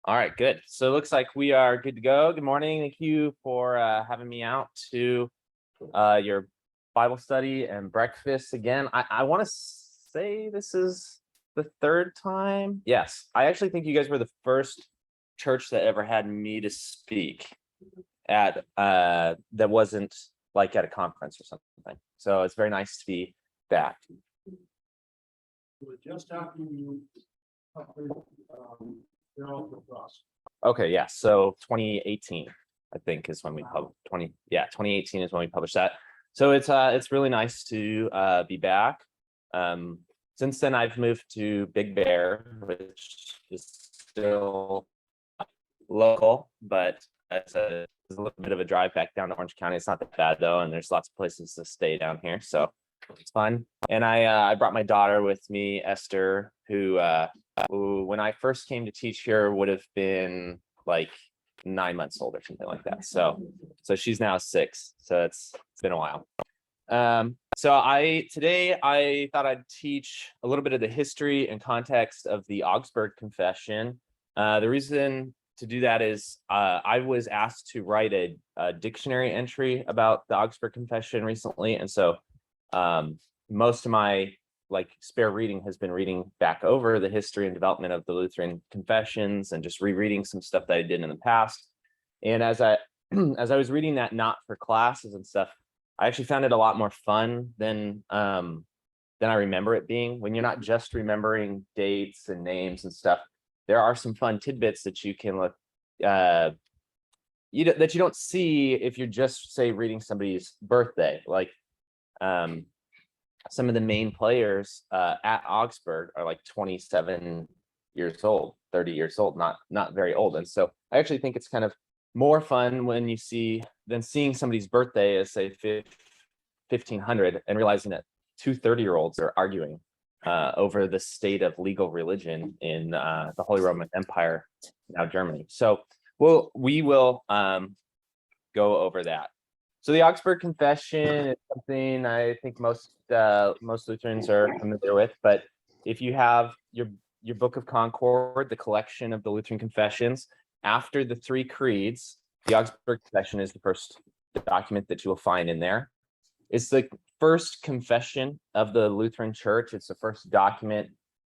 All right, good. So it looks like we are good to go. Good morning. Thank you for having me out to your Bible study and breakfast again. I want to say this is the third time. Yes, I actually think you guys were the first church that ever had me to speak at that wasn't like at a conference or something. So it's very nice to be back. Just after you Okay, yeah. So 2018, I think, is when we published 2018 is when we published that. So it's really nice to be back. Since then, I've moved to Big Bear, which is still local, but it's a little bit of a drive back down to Orange County. It's not that bad though, and there's lots of places to stay down here, so it's fun. And I brought my daughter with me, Esther, who when I first came to teach here would have been like 9 months old or something like that. So she's now 6. So it's been a while. So today I thought I'd teach a little bit of the history and context of the Augsburg Confession. The reason to do that is I was asked to write a dictionary entry about the Augsburg Confession recently, and so most of my spare reading has been reading back over the history and development of the Lutheran confessions and just rereading some stuff that I did in the past. And as I was reading that, not for classes and stuff, I actually found it a lot more fun than I remember it being. When you're not just remembering dates and names and stuff, there are some fun tidbits that you can look that you don't see if you're just, say, reading somebody's birthday. Like some of the main players at Augsburg are like 27 years old, 30 years old, not very old. And so I actually think it's kind of more fun when you see than seeing somebody's birthday as, say, 1500 and realizing that 2 30-year-olds are arguing over the state of legal religion in the Holy Roman Empire, now Germany. So we will go over that. So the Augsburg Confession is something I think most Lutherans are familiar with. But if you have your Book of Concord, the collection of the Lutheran confessions, after the 3 creeds, the Augsburg Confession is the first document that you will find in there. It's the first confession of the Lutheran Church. It's the first document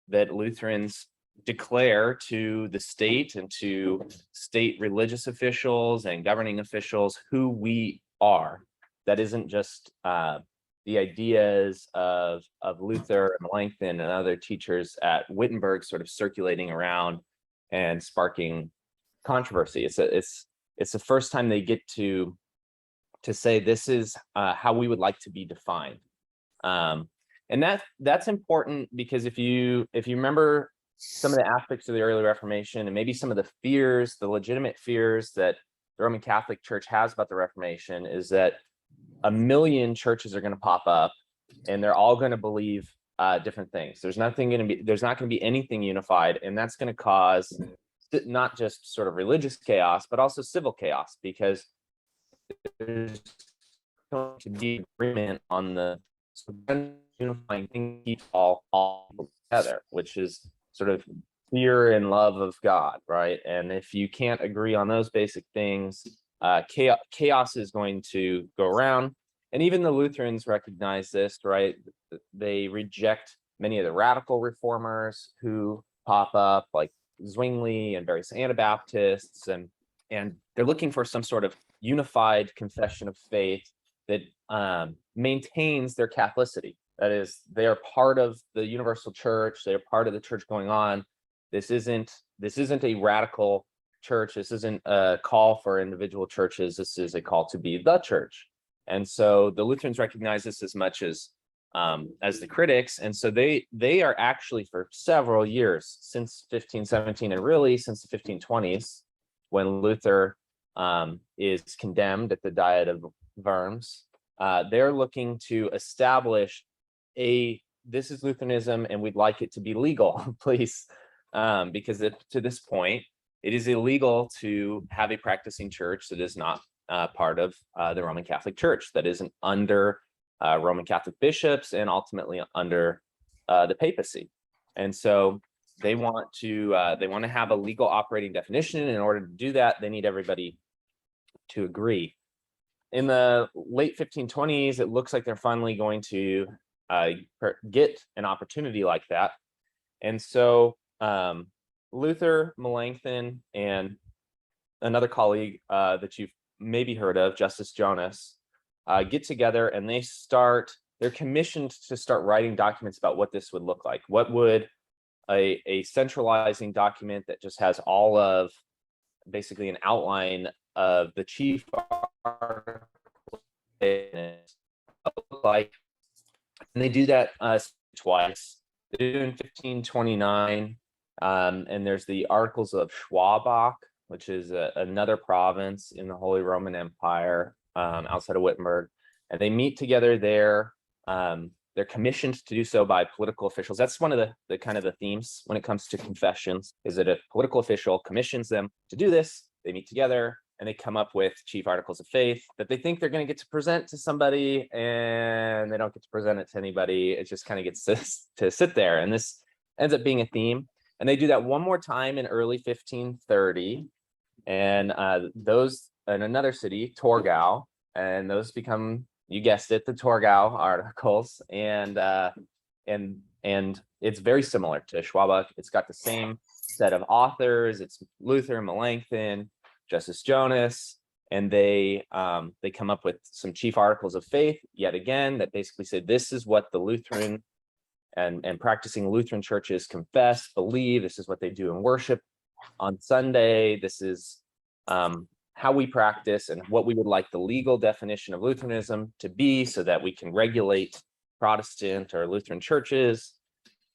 that Lutherans declare to the state and to state religious officials and governing officials who we are. That isn't just the ideas of Luther and Melanchthon and other teachers at Wittenberg sort of circulating around and sparking controversy. It's the first time they get to say this is how we would like to be defined. And that's important because if you remember some of the aspects of the early Reformation and maybe some of the fears, the legitimate fears that the Roman Catholic Church has about the Reformation, is that 1 million churches are going to pop up and they're all going to believe different things. There's not going to be anything unified, and that's going to cause not just sort of religious chaos, but also civil chaos, because there's going to be agreement on the unifying thing keep all together, which is sort of fear and love of God, right? And if you can't agree on those basic things, chaos is going to go around. And even the Lutherans recognize this, right? They reject many of the radical reformers who pop up, like Zwingli and various Anabaptists, and they're looking for some sort of unified confession of faith that maintains their Catholicity. That is, they are part of the universal church. They are part of the church going on. This isn't a radical church. This isn't a call for individual churches. This is a call to be the church. And so the Lutherans recognize this as much as the critics. And so they are actually, for several years, since 1517 and really since the 1520s, when Luther is condemned at the Diet of Worms, they're looking to establish this is Lutheranism and we'd like it to be legal, please. Because to this point, it is illegal to have a practicing church that is not part of the Roman Catholic Church, that isn't under Roman Catholic bishops and ultimately under the papacy. And so they want to have a legal operating definition. And in order to do that, they need everybody to agree. In the late 1520s, it looks like they're finally going to get an opportunity like that. And so Luther, Melanchthon, and another colleague that you've maybe heard of, Justice Jonas, get together, and they're commissioned to start writing documents about what this would look like. What would a centralizing document that just has all of basically an outline of the chief article look like? And they do that twice. They do in 1529, and there's the Articles of Schwabach, which is another province in the Holy Roman Empire outside of Wittenberg, and they meet together there. They're commissioned to do so by political officials. That's one of the kind of the themes when it comes to confessions, is that a political official commissions them to do this. They meet together and they come up with chief articles of faith that they think they're going to get to present to somebody, and they don't get to present it to anybody. It just kind of gets to sit there, and this ends up being a theme. And they do that one more time in early 1530, and those in another city, Torgau, and those become, you guessed it, the Torgau articles, and it's very similar to Schwabach. It's got the same set of authors. It's Luther, Melanchthon, Justice Jonas, and they come up with some chief articles of faith yet again that basically say this is what the Lutheran and practicing Lutheran churches confess, believe. This is what they do in worship on Sunday. This is how we practice and what we would like the legal definition of Lutheranism to be, so that we can regulate Protestant or Lutheran churches.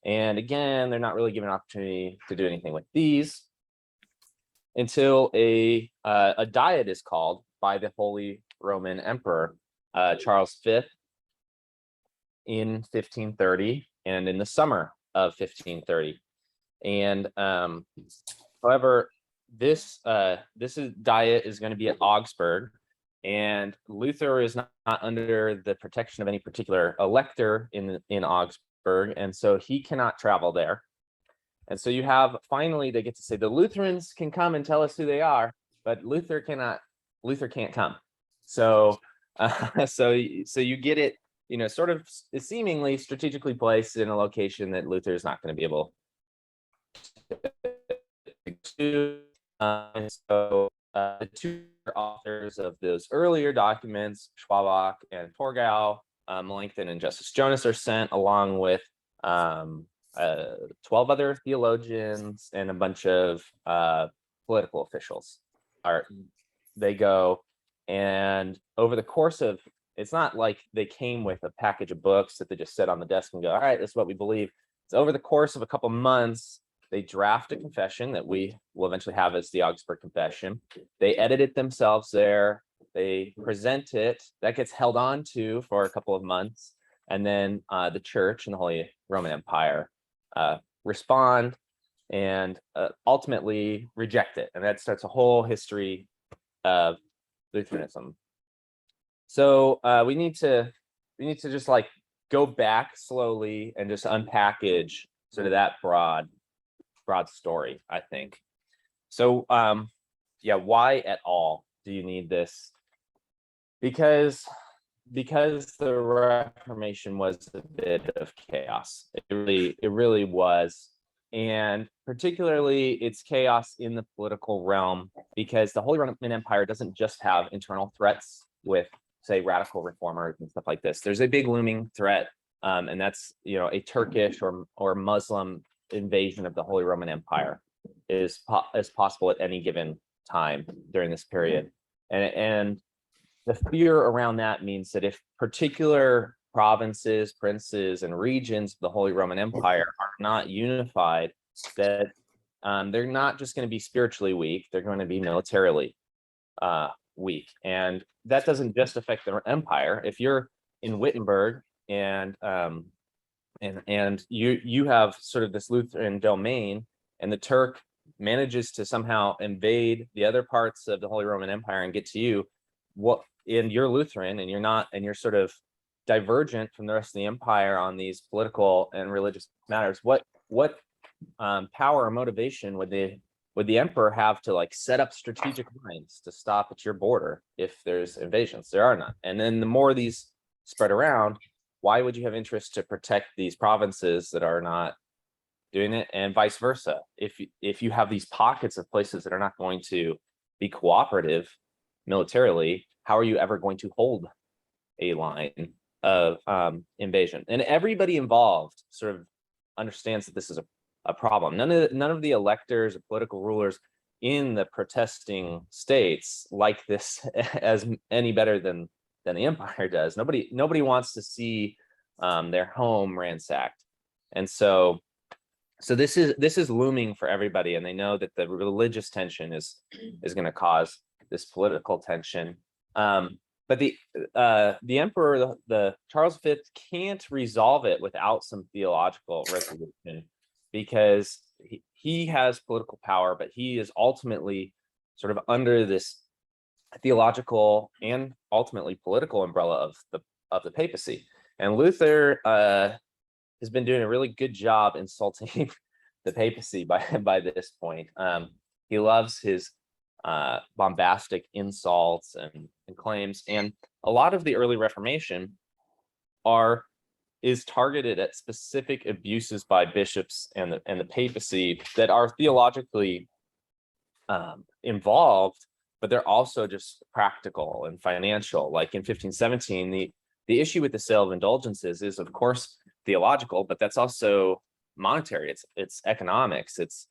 And again, they're not really given an opportunity to do anything with these until a diet is called by the Holy Roman Emperor Charles V in 1530, and in the summer of 1530. And however, this diet is going to be at Augsburg, and Luther is not under the protection of any particular elector in Augsburg, and so he cannot travel there. And so you have, finally, they get to say the Lutherans can come and tell us who they are, but Luther can't come. So so you get it, sort of seemingly strategically placed in a location that Luther is not going to be able to. And so the two authors of those earlier documents, Schwabach and Torgau, Melanchthon and Justice Jonas, are sent, along with 12 other theologians and a bunch of political officials. They go, and over the course of, it's not like they came with a package of books that they just sit on the desk and go, all right, this is what we believe. So over the course of a couple months, they draft a confession that we will eventually have as the Augsburg Confession. They edit it themselves there. They present it. That gets held on to for a couple of months. And then the church and the Holy Roman Empire respond and ultimately reject it. And that starts a whole history of Lutheranism. So we need to just like go back slowly and just unpackage sort of that broad story, I think. So yeah, why at all do you need this? Because the Reformation was a bit of chaos. It really was. And particularly it's chaos in the political realm, because the Holy Roman Empire doesn't just have internal threats with, say, radical reformers and stuff like this. There's a big looming threat, and that's, a Turkish or Muslim invasion of the Holy Roman Empire is possible at any given time during this period. And the fear around that means that if particular provinces, princes, and regions of the Holy Roman Empire are not unified, that they're not just going to be spiritually weak, they're going to be militarily weak. And that doesn't just affect the empire. If you're in Wittenberg and you have sort of this Lutheran domain, and the Turk manages to somehow invade the other parts of the Holy Roman Empire and get to you, and you're Lutheran and you're not, and you're sort of divergent from the rest of the empire on these political and religious matters, what power or motivation would the emperor have to like set up strategic lines to stop at your border if there's invasions? There are none. And then the more these spread around, why would you have interest to protect these provinces that are not doing it, and vice versa? If you have these pockets of places that are not going to be cooperative militarily, how are you ever going to hold a line of invasion? And everybody involved sort of understands that this is a problem. None of the electors or political rulers in the protesting states like this as any better than the empire does. Nobody wants to see their home ransacked. And so this is looming for everybody, and they know that the religious tension is going to cause this political tension. But the emperor, the Charles V, can't resolve it without some theological resolution, because he has political power, but he is ultimately sort of under this theological and ultimately political umbrella of the papacy. And Luther has been doing a really good job insulting the papacy by this point. He loves his bombastic insults and claims, and a lot of the early Reformation is targeted at specific abuses by bishops and the papacy that are theologically involved, but they're also just practical and financial. Like in 1517, the issue with the sale of indulgences is, of course, theological, but that's also monetary. It's economics. It's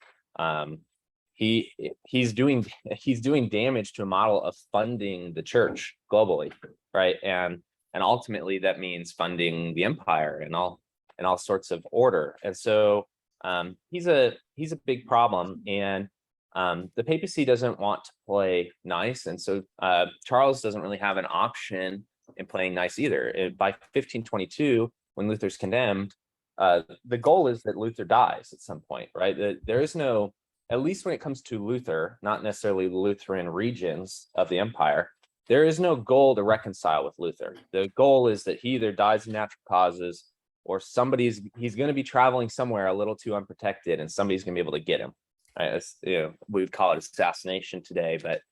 he's doing damage to a model of funding the church globally, right? And ultimately that means funding the empire and all sorts of order. And so he's a big problem, and the papacy doesn't want to play nice, and so Charles doesn't really have an option in playing nice either. By 1522, when Luther's condemned, the goal is that Luther dies at some point, right? There is no, at least when it comes to Luther, not necessarily the Lutheran regions of the empire, there is no goal to reconcile with Luther. The goal is that he either dies of natural causes, or he's going to be traveling somewhere a little too unprotected, and somebody's going to be able to get him. Right? We would call it assassination today, but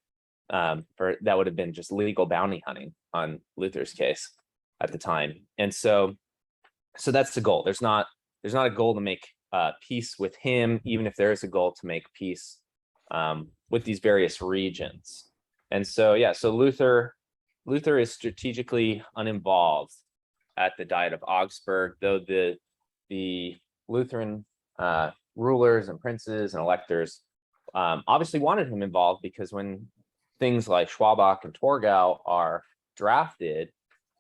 that would have been just legal bounty hunting on Luther's case at the time. And so that's the goal. There's not a goal to make peace with him, even if there is a goal to make peace with these various regions. And so Luther is strategically uninvolved at the Diet of Augsburg, though the Lutheran rulers and princes and electors obviously wanted him involved, because when things like Schwabach and Torgau are drafted,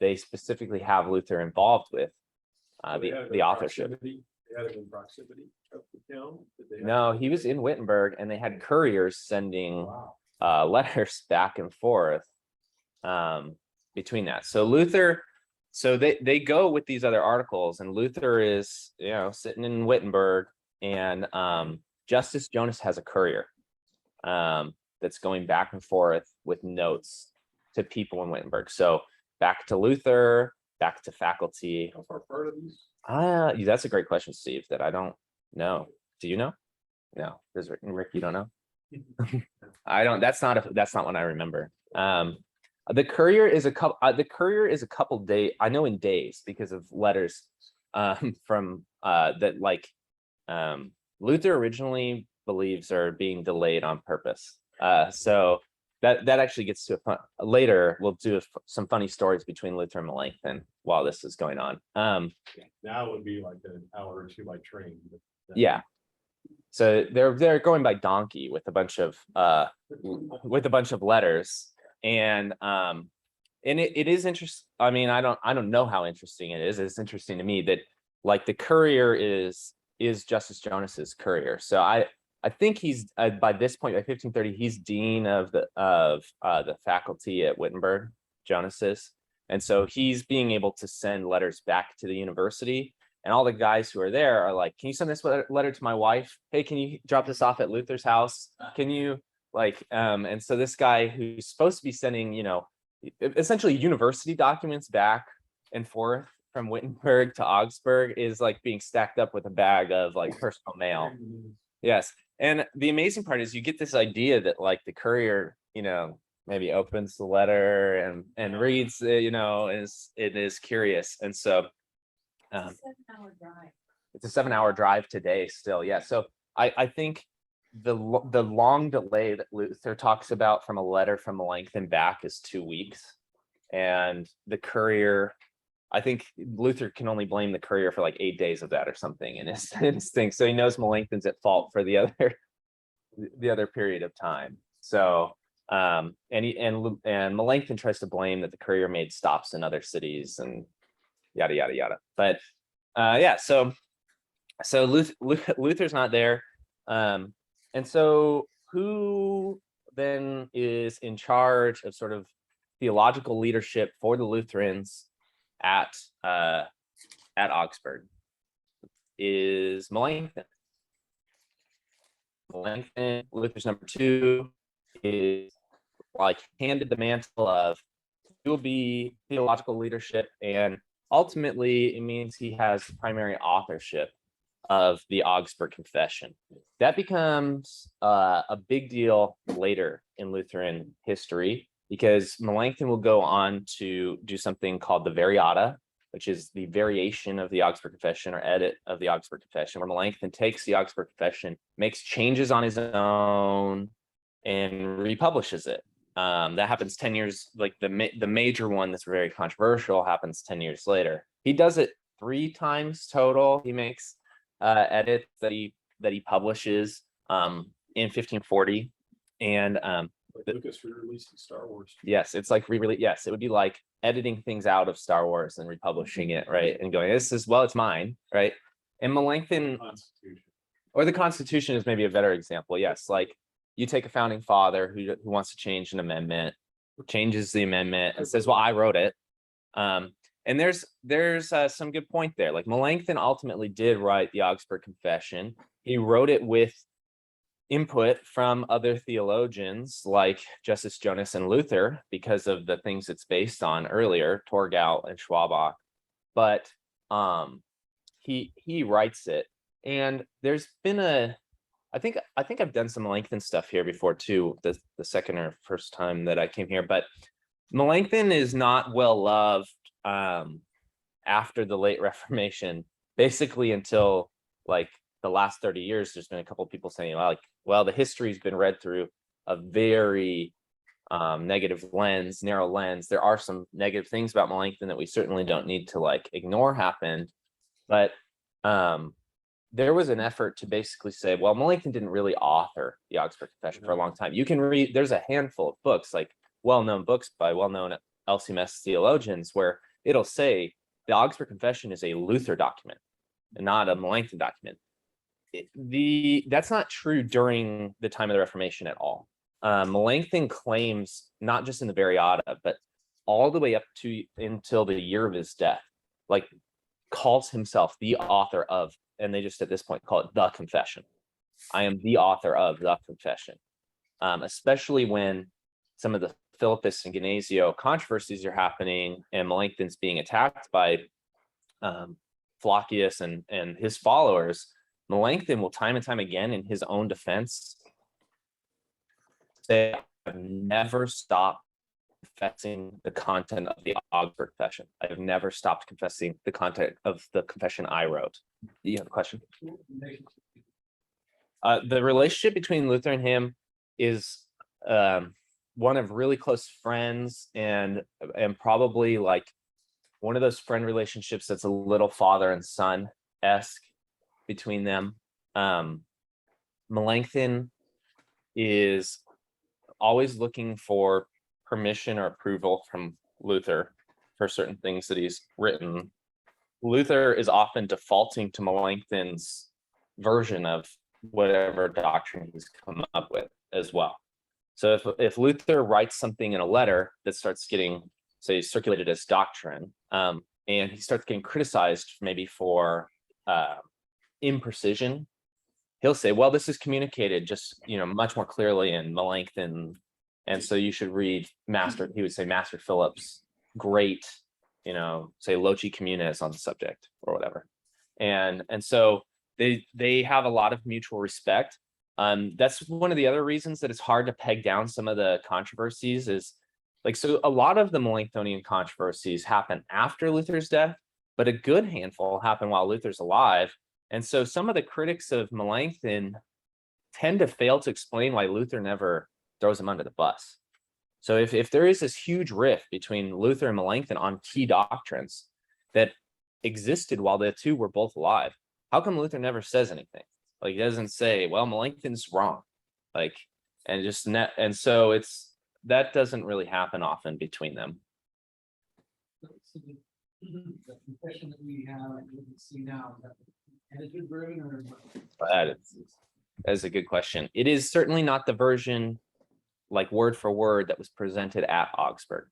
they specifically have Luther involved with the authorship. They had it in proximity of the town? No, he was in Wittenberg, and they had couriers sending letters back and forth between that. So Luther, they go with these other articles, and Luther is sitting in Wittenberg, and Justice Jonas has a courier that's going back and forth with notes to people in Wittenberg. So back to Luther, back to faculty. How far apart are these? That's a great question, Steve, that I don't know. Do you know? No, Rick, you don't know? I don't. That's not one I remember. The courier is a couple days. I know in days, because of letters from that, like Luther originally believes are being delayed on purpose. So that actually gets to later. We'll do some funny stories between Luther and Melanchthon while this is going on. Now it would be like an hour or two by train. Yeah. So they're going by donkey with a bunch of letters, and it is interesting. I mean, I don't know how interesting it is. It's interesting to me that like the courier is Justice Jonas's courier. So I think he's by this point, by 1530, he's dean of the faculty at Wittenberg, Jonas's, and so he's being able to send letters back to the university. And all the guys who are there are like, can you send this letter to my wife? Hey, can you drop this off at Luther's house? Can you and so this guy who's supposed to be sending, essentially university documents back and forth from Wittenberg to Augsburg is like being stacked up with a bag of like personal mail. Yes. And the amazing part is you get this idea that like the courier, maybe opens the letter and reads it, it is curious. And so it's a 7-hour drive today still. Yeah. So I think the long delay that Luther talks about from a letter from Melanchthon back is 2 weeks. And the courier, I think Luther can only blame the courier for like 8 days of that or something in his thing. So he knows Melanchthon's at fault for the other period of time. So and Melanchthon tries to blame that the courier made stops in other cities and yada yada yada. But so Luther's not there. And so who then is in charge of sort of theological leadership for the Lutherans at Augsburg? Is Melanchthon. Melanchthon, Luther's number 2, is like handed the mantle of he will be theological leadership, and ultimately it means he has primary authorship of the Augsburg Confession. That becomes a big deal later in Lutheran history, because Melanchthon will go on to do something called the Variata, which is the variation of the Augsburg Confession or edit of the Augsburg Confession, where Melanchthon takes the Augsburg Confession, makes changes on his own, and republishes it. That happens 10 years, like the major one that's very controversial happens 10 years later. He does it 3 times total. He makes edits that he publishes in 1540, and Lucas re-releasing Star Wars. yes, it's like re-release. Yes, it would be like editing things out of Star Wars and republishing it, right? And going, this is, well, it's mine, right? And Melanchthon, Constitution. or the Constitution is maybe a better example. Yes, like you take a founding father who wants to change an amendment, changes the amendment and says, well, I wrote it. And there's some good point there. Like Melanchthon ultimately did write the Augsburg Confession. He wrote it with input from other theologians like Justus Jonas and Luther because of the things it's based on earlier, Torgau and Schwabach. But he writes it, and there's been I think I've done some Melanchthon stuff here before too, the second or first time that I came here. But Melanchthon is not well loved after the late Reformation, basically until like the last 30 years. There's been a couple of people saying, well, the history's been read through a very negative lens, narrow lens. There are some negative things about Melanchthon that we certainly don't need to like ignore happened. But there was an effort to basically say, well, Melanchthon didn't really author the Augsburg Confession for a long time. You can read, there's a handful of books, like well-known books by well-known LCMS theologians, where it'll say the Augsburg Confession is a Luther document and not a Melanchthon document. That's not true during the time of the Reformation at all. Melanchthon claims, not just in the Variata, but all the way up to until the year of his death, like calls himself the author of, and they just at this point call it the Confession. I am the author of the Confession. Especially when some of the Philippus and Gnesio controversies are happening and Melanchthon's being attacked by Flacius and his followers. Melanchthon will time and time again in his own defense say, I've never stopped confessing the content of the Augsburg Confession. I have never stopped confessing the content of the confession I wrote. Do you have a question? The relationship between Luther and him is one of really close friends, and probably like one of those friend relationships that's a little father and son-esque between them. Melanchthon is always looking for permission or approval from Luther for certain things that he's written. Luther is often defaulting to Melanchthon's version of whatever doctrine he's come up with as well. So if Luther writes something in a letter that starts getting, say, circulated as doctrine, and he starts getting criticized maybe for imprecision, he'll say, well, this is communicated just much more clearly in Melanchthon, and so you should read Master Philip's great say loci communis on the subject or whatever. And so they have a lot of mutual respect. That's one of the other reasons that it's hard to peg down some of the controversies is like, so a lot of the Melanchthonian controversies happen after Luther's death, but a good handful happen while Luther's alive. And so some of the critics of Melanchthon tend to fail to explain why Luther never throws him under the bus. So if there is this huge rift between Luther and Melanchthon on key doctrines that existed while the two were both alive, how come Luther never says anything? Like, he doesn't say, well, Melanchthon's wrong. Like, and so that doesn't really happen often between them. So the confession that we have, we can see now, is that the edited version or? That is a good question. It is certainly not the version like word for word that was presented at Augsburg.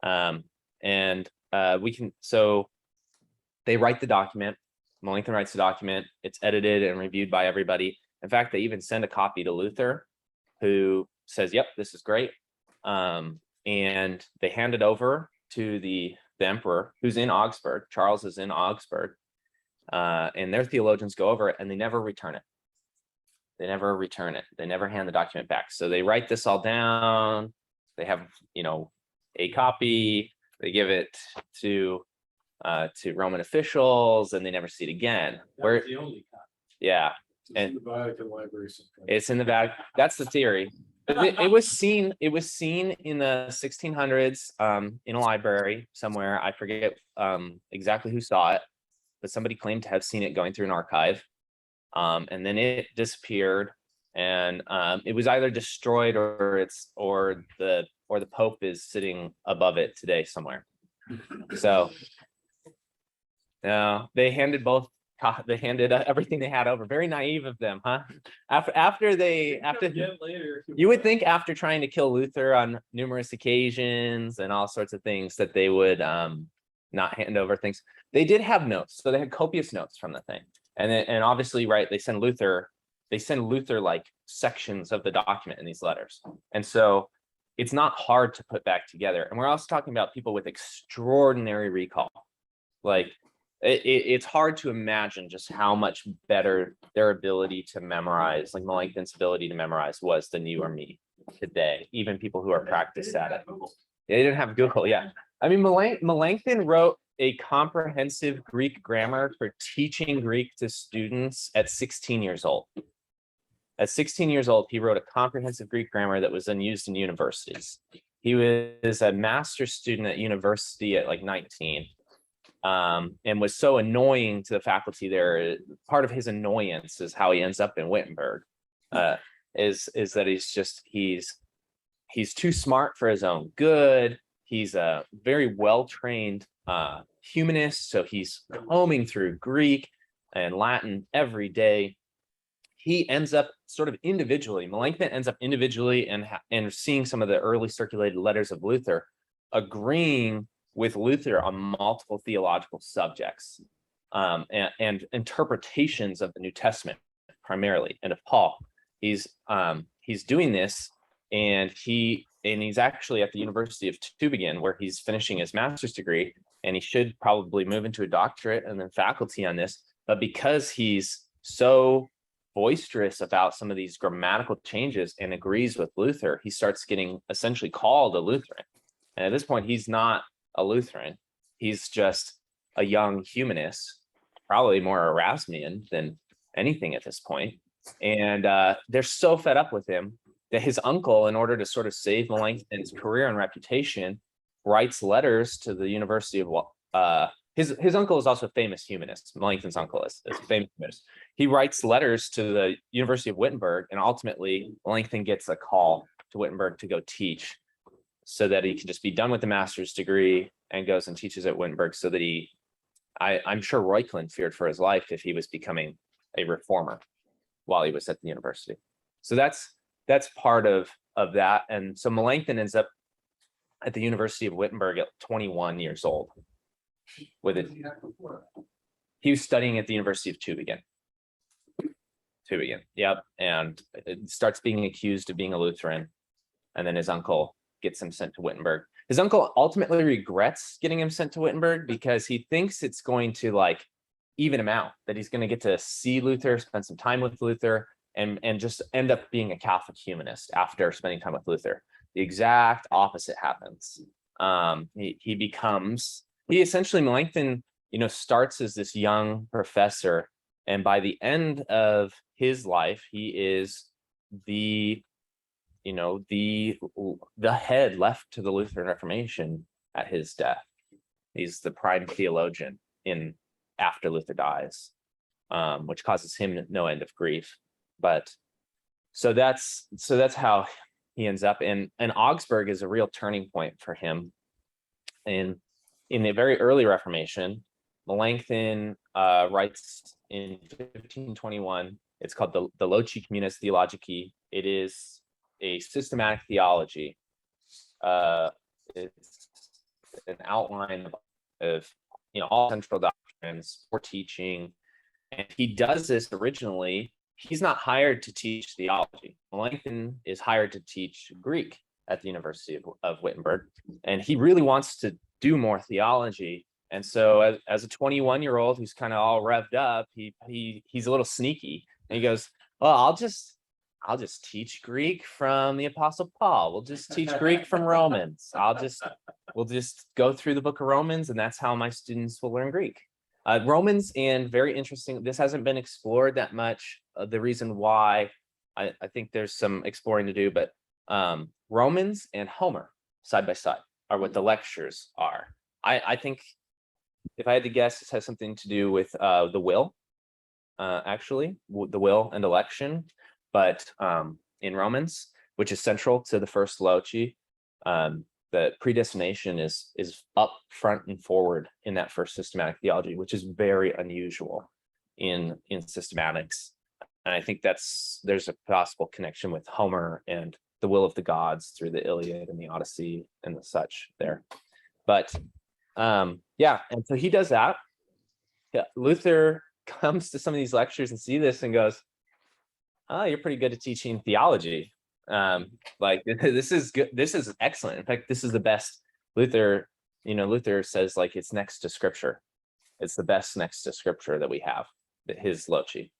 So they write the document, Melanchthon writes the document, it's edited and reviewed by everybody. In fact, they even send a copy to Luther, who says, yep, this is great. And they hand it over to the emperor, who's in Augsburg. Charles is in Augsburg. And their theologians go over it and they never return it. They never return it. They never hand the document back. So they write this all down. They have, a copy. They give it to Roman officials, and they never see it again. Where the only copy. Yeah, It's in the Vatican Library. it's in the Vatican. That's the theory. It was seen in the 1600s in a library somewhere. I forget exactly who saw it, but somebody claimed to have seen it going through an archive. And then it disappeared, and it was either destroyed or the Pope is sitting above it today somewhere. So they handed everything they had over. Very naive of them, huh? After you would think after trying to kill Luther on numerous occasions and all sorts of things that they would not hand over things. They did have notes, so they had copious notes from the thing. And obviously, right, they send Luther like sections of the document in these letters. And so it's not hard to put back together. And we're also talking about people with extraordinary recall. Like it's hard to imagine just how much better their ability to memorize, like Melanchthon's ability to memorize, was than you or me today, even people who are practiced at it. They didn't have Google, yeah. I mean, Melanchthon wrote a comprehensive Greek grammar for teaching Greek to students at 16 years old. At 16 years old, he wrote a comprehensive Greek grammar that was then used in universities. He was a master's student at university at like 19, and was so annoying to the faculty there. Part of his annoyance is how he ends up in Wittenberg, is that he's too smart for his own good. He's a very well-trained humanist, so he's combing through Greek and Latin every day. He ends up Melanchthon ends up individually and seeing some of the early circulated letters of Luther, agreeing with Luther on multiple theological subjects and interpretations of the New Testament primarily, and of Paul. He's doing this, and he's actually at the University of Tübingen, where he's finishing his master's degree, and he should probably move into a doctorate and then faculty on this. But because he's so boisterous about some of these grammatical changes and agrees with Luther, he starts getting essentially called a Lutheran. And at this point, he's not a Lutheran. He's just a young humanist, probably more Erasmian than anything at this point. And they're so fed up with him that his uncle, in order to sort of save Melanchthon's career and reputation, writes letters to the University of his uncle is also a famous humanist. Melanchthon's uncle is a famous humanist. He writes letters to the University of Wittenberg, and ultimately Melanchthon gets a call to Wittenberg to go teach, so that he can just be done with the master's degree and goes and teaches at Wittenberg, so that I'm sure Reuchlin feared for his life if he was becoming a reformer while he was at the university. So that's part of that. And so Melanchthon ends up at the University of Wittenberg at 21 years old. With it, he was studying at the University of Tübingen. Yep, and it starts being accused of being a Lutheran, and then his uncle gets him sent to Wittenberg. his uncle ultimately regrets getting him sent to Wittenberg because he thinks it's going to like even him out, that he's going to get to see Luther, spend some time with Luther, and just end up being a Catholic humanist after spending time with Luther. The exact opposite happens. He essentially, Melanchthon, starts as this young professor, and by the end of his life, he is the head left to the Lutheran Reformation at his death. He's the prime theologian after Luther dies, which causes him no end of grief. But so that's how he ends up in. And Augsburg is a real turning point for him. And in the very early Reformation, Melanchthon writes in 1521. It's called the Loci Communis Theologici. It is a systematic theology. It's an outline of all central doctrines for teaching. And he does this originally. He's not hired to teach theology. Melanchthon is hired to teach Greek at the University of Wittenberg, and he really wants to do more theology. And so, as a 21-year-old who's kind of all revved up, he's a little sneaky, and he goes, "Well, I'll just teach Greek from the Apostle Paul. We'll just teach Greek from Romans. We'll just go through the book of Romans, and that's how my students will learn Greek." Romans, and very interesting, this hasn't been explored that much. The reason why, I think there's some exploring to do, but Romans and Homer side by side are what the lectures are. I think, if I had to guess, this has something to do with the will, actually, the will and election. But in Romans, which is central to the first Loci, the predestination is up front and forward in that first systematic theology, which is very unusual in systematics. And I think there's a possible connection with Homer and the will of the gods through the Iliad and the Odyssey and the such there. But yeah, and so he does that. Yeah, Luther comes to some of these lectures and see this and goes, "Oh, you're pretty good at teaching theology. Like this is good. This is excellent. In fact, this is the best." Luther says, like, it's next to Scripture. It's the best next to Scripture that we have, his Loci.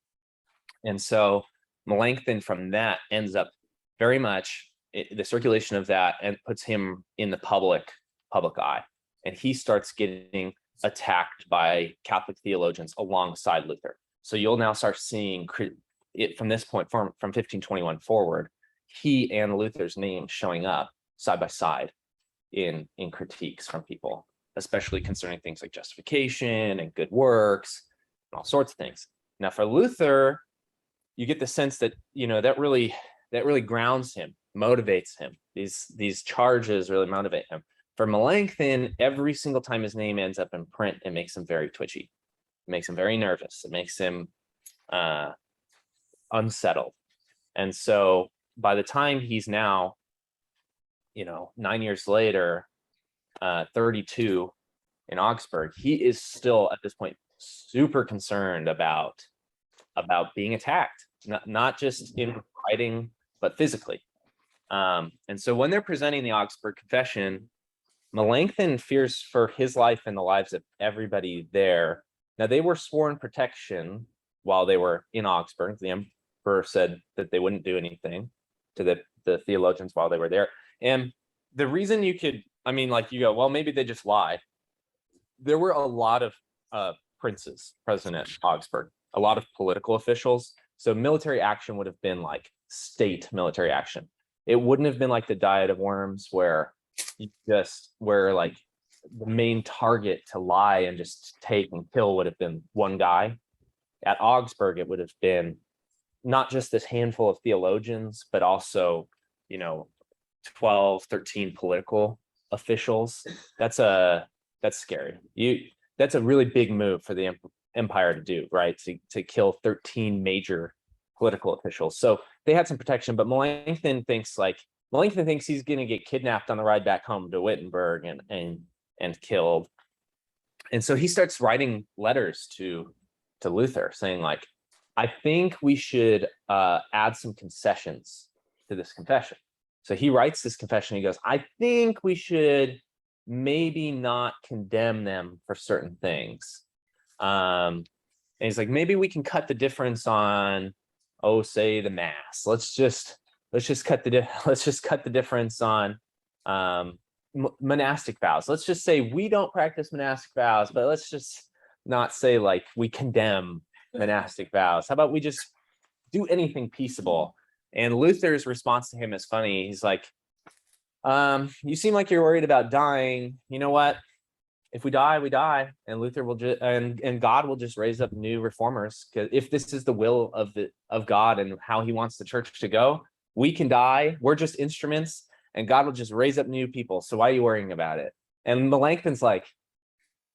And so Melanchthon from that ends up very much the circulation of that, and puts him in the public eye. And he starts getting attacked by Catholic theologians alongside Luther. So you'll now start seeing it from this point, from 1521 forward, he and Luther's name showing up side by side in critiques from people, especially concerning things like justification and good works and all sorts of things. Now, for Luther, you get the sense that that really grounds him, motivates him. These charges really motivate him. For Melanchthon, every single time his name ends up in print, it makes him very twitchy. It makes him very nervous. It makes him unsettled. And so by the time he's now, 9 years later, 32 in Augsburg, he is still at this point super concerned about being attacked, not just in writing, but physically. And so when they're presenting the Augsburg Confession, Melanchthon fears for his life and the lives of everybody there. Now, they were sworn protection while they were in Augsburg. The emperor said that they wouldn't do anything to the theologians while they were there. And the reason you go, well, maybe they just lie. There were a lot of princes present at Augsburg, a lot of political officials. So military action would have been like state military action. It wouldn't have been like the Diet of Worms, where like the main target to lie and just take and kill would have been one guy. At Augsburg, it would have been not just this handful of theologians, but also, 12, 13 political officials. That's scary. That's a really big move for the empire to do, right? To kill 13 major political officials. So they had some protection, but Melanchthon thinks he's going to get kidnapped on the ride back home to Wittenberg and killed. And so he starts writing letters to Luther saying, like, I think we should add some concessions to this confession. So he writes this confession. He goes, I think we should maybe not condemn them for certain things. And he's like, maybe we can cut the difference on, say the mass. Let's just cut the difference on monastic vows. Let's just say we don't practice monastic vows, but let's just not say like we condemn monastic vows. How about we just do anything peaceable? And Luther's response to him is funny. He's like, you seem like you're worried about dying. You know what? If we die, we die, and Luther will just and God will just raise up new reformers. Because if this is the will of God and how He wants the church to go, we can die. We're just instruments, and God will just raise up new people. So why are you worrying about it? And Melanchthon's like,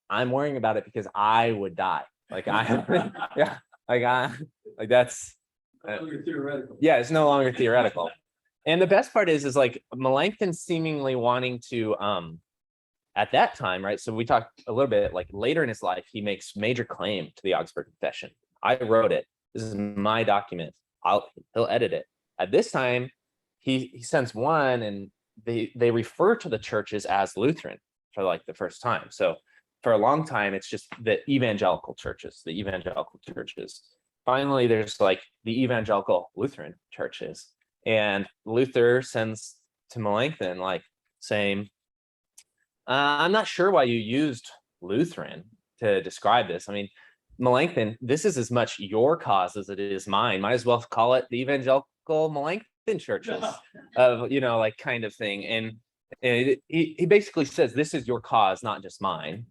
I'm worrying about it because I would die. Like yeah, like that's theoretical. yeah, it's no longer theoretical. And the best part is like Melanchthon seemingly wanting to at that time, right? So we talked a little bit like later in his life, he makes major claim to the Augsburg Confession. I wrote it. This is my document. He'll edit it. At this time, he sends one, and they refer to the churches as Lutheran for like the first time. So for a long time, it's just the evangelical churches. Finally, there's like the evangelical Lutheran churches, and Luther sends to Melanchthon like saying, I'm not sure why you used Lutheran to describe this. I mean, Melanchthon, this is as much your cause as it is mine. Might as well call it the evangelical Melanchthon churches of, like kind of thing. And he basically says, this is your cause, not just mine.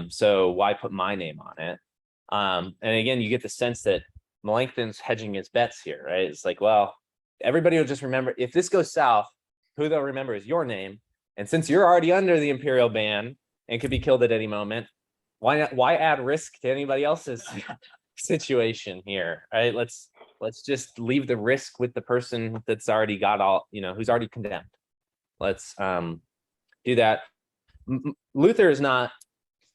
So why put my name on it? And again, you get the sense that Melanchthon's hedging his bets here, right? It's like, well, everybody will just remember, if this goes south, who they'll remember is your name. And since you're already under the imperial ban and could be killed at any moment, why add risk to anybody else's situation here, right? Let's just leave the risk with the person that's already got all, who's already condemned. Let's do that. Luther is not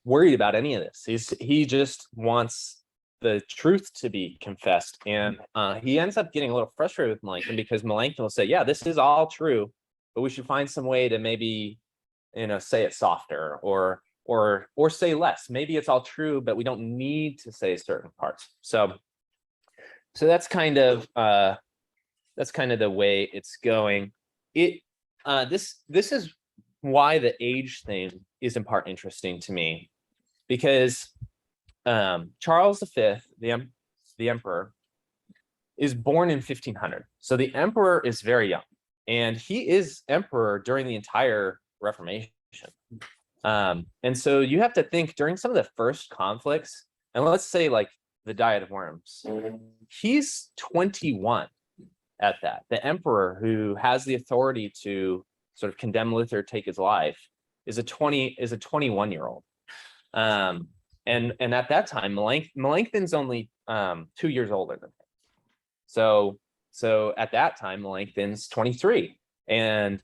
worried about any of this. He just wants the truth to be confessed. And he ends up getting a little frustrated with Melanchthon because Melanchthon will say, yeah, this is all true, but we should find some way to maybe, say it softer or say less. Maybe it's all true, but we don't need to say certain parts. So that's kind of the way it's going. This is why the age thing is in part interesting to me, because Charles V, the emperor, is born in 1500. So the emperor is very young, and he is emperor during the entire Reformation. And so you have to think during some of the first conflicts, and let's say like the Diet of Worms, he's 21 at that. The emperor who has the authority to sort of condemn Luther, take his life, is a 21-year-old. And at that time, Melanchthon's only 2 years older than him. So at that time, Melanchthon's 23. And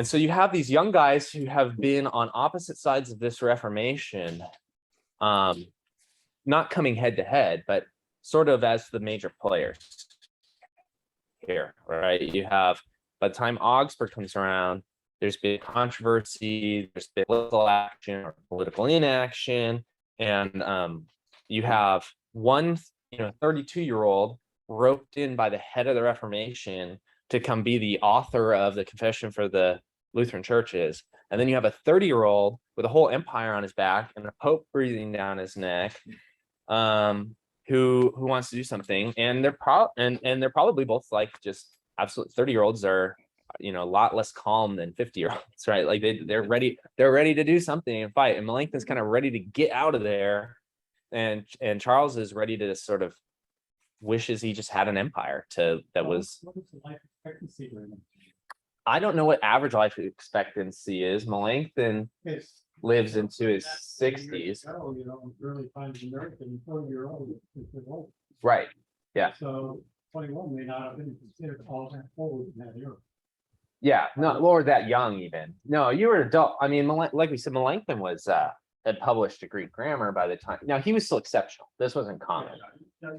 so you have these young guys who have been on opposite sides of this Reformation, not coming head to head, but sort of as the major players here, right? You have, by the time Augsburg comes around, there's been controversy, there's been political action or political inaction, and you have one 32-year-old roped in by the head of the Reformation to come be the author of the confession for the Lutheran churches. And then you have a 30-year-old with a whole empire on his back and a pope breathing down his neck, who wants to do something. And they're probably both like just absolute 30-year-olds are, a lot less calm than 50-year-olds, right? Like they're ready to do something and fight. And Melanchthon's kind of ready to get out of there. And Charles is ready to sort of wishes he just had an empire that was. What is the life expectancy right now? I don't know what average life expectancy is. Melanchthon lives into his 60s. Early times in American 40-year-old is old. Right. Yeah. So 21 may not have been considered all that old in that era. Yeah, no, or that young even. No, you were an adult. I mean, like we said, Melanchthon was had published a Greek grammar by the time. Now he was still exceptional. This wasn't common.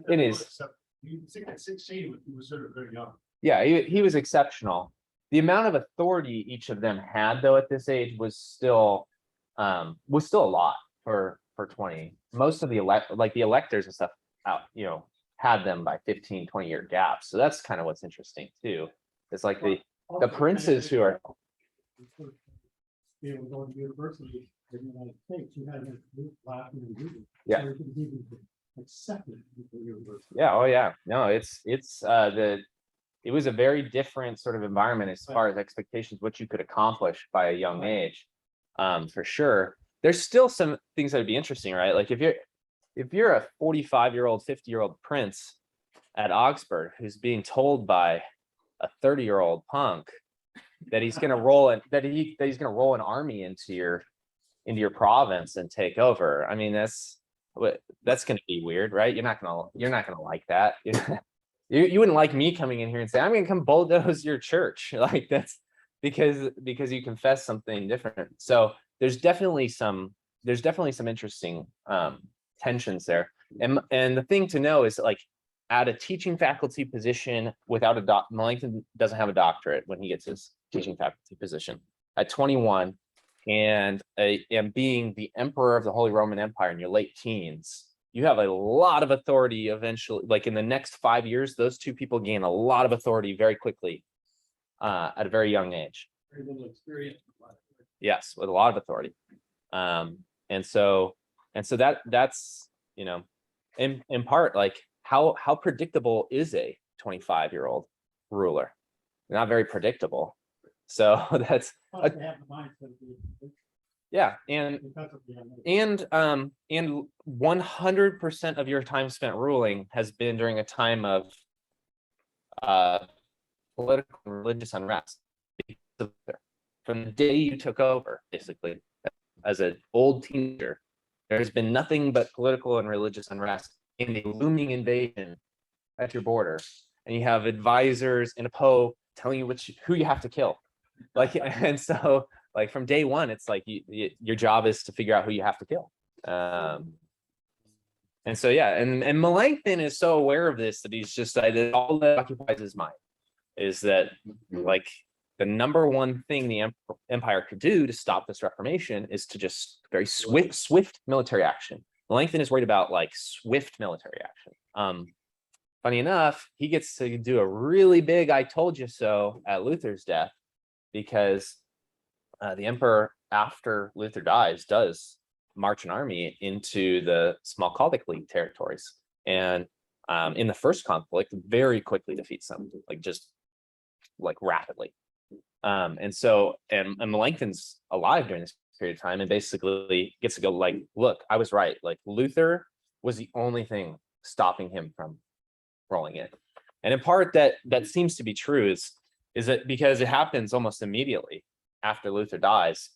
It is. 16, he was sort of very young. Yeah, he was exceptional. the amount of authority each of them had though at this age was still a lot for 20. Most of the the electors and stuff out, had them by 15, 20-year gaps. So that's kind of what's interesting too. It's like the princes who are Be able to go to university in the United States, you had to move Latin and Greek. Yeah. So you could even accept it for university. yeah, oh yeah. No, it was a very different sort of environment as far as expectations, what you could accomplish by a young age. For sure. There's still some things that would be interesting, right? Like if you're a 45-year-old, 50-year-old prince at Augsburg who's being told by a 30-year-old punk that he's going to roll an army into your province and take over. I mean, that's going to be weird, right? You're not going to like that. You wouldn't like me coming in here and say, I'm going to come bulldoze your church. Like that's because you confess something different. So there's definitely some interesting tensions there. And the thing to know is like at a teaching faculty position without Melanchthon doesn't have a doctorate when he gets his teaching faculty position at 21, and being the emperor of the Holy Roman Empire in your late teens, you have a lot of authority eventually. Like in the next 5 years, those two people gain a lot of authority very quickly at a very young age. Very little experience. Yes, with a lot of authority. And so that's in part like how predictable is a 25-year-old ruler? Not very predictable. So that's Plus they have the mindset of yeah, and because of the 100% of your time spent ruling has been during a time of political and religious unrest. From the day you took over, basically, as an old teenager, there's been nothing but political and religious unrest in the looming invasion at your border, and you have advisors in a Poe telling you who you have to kill. Like, and so like from day one, it's like your job is to figure out who you have to kill. And so yeah, and Melanchthon is so aware of this that he's just like all that occupies his mind is that like the number one thing the empire could do to stop this Reformation is to just very swift military action. Melanchthon is worried about like swift military action. Funny enough, he gets to do a really big "I told you so" at Luther's death, because the emperor, after Luther dies, does march an army into the Smalkaldic League territories, and in the first conflict, very quickly defeats them, like rapidly. And Melanchthon's alive during this period of time, and basically gets to go like, look, I was right. Like Luther was the only thing stopping him from rolling in. And in part that seems to be true is that because it happens almost immediately after Luther dies.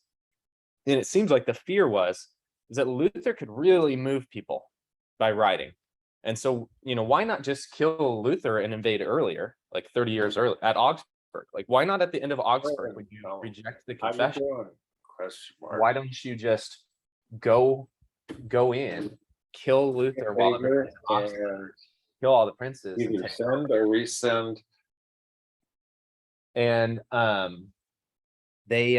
And it seems like the fear is that Luther could really move people by writing. And so, why not just kill Luther and invade earlier, like 30 years early at Augsburg? Like, why not at the end of Augsburg when you reject the confession? Why don't you just go in, kill Luther while kill all the princes, either send or resend? And they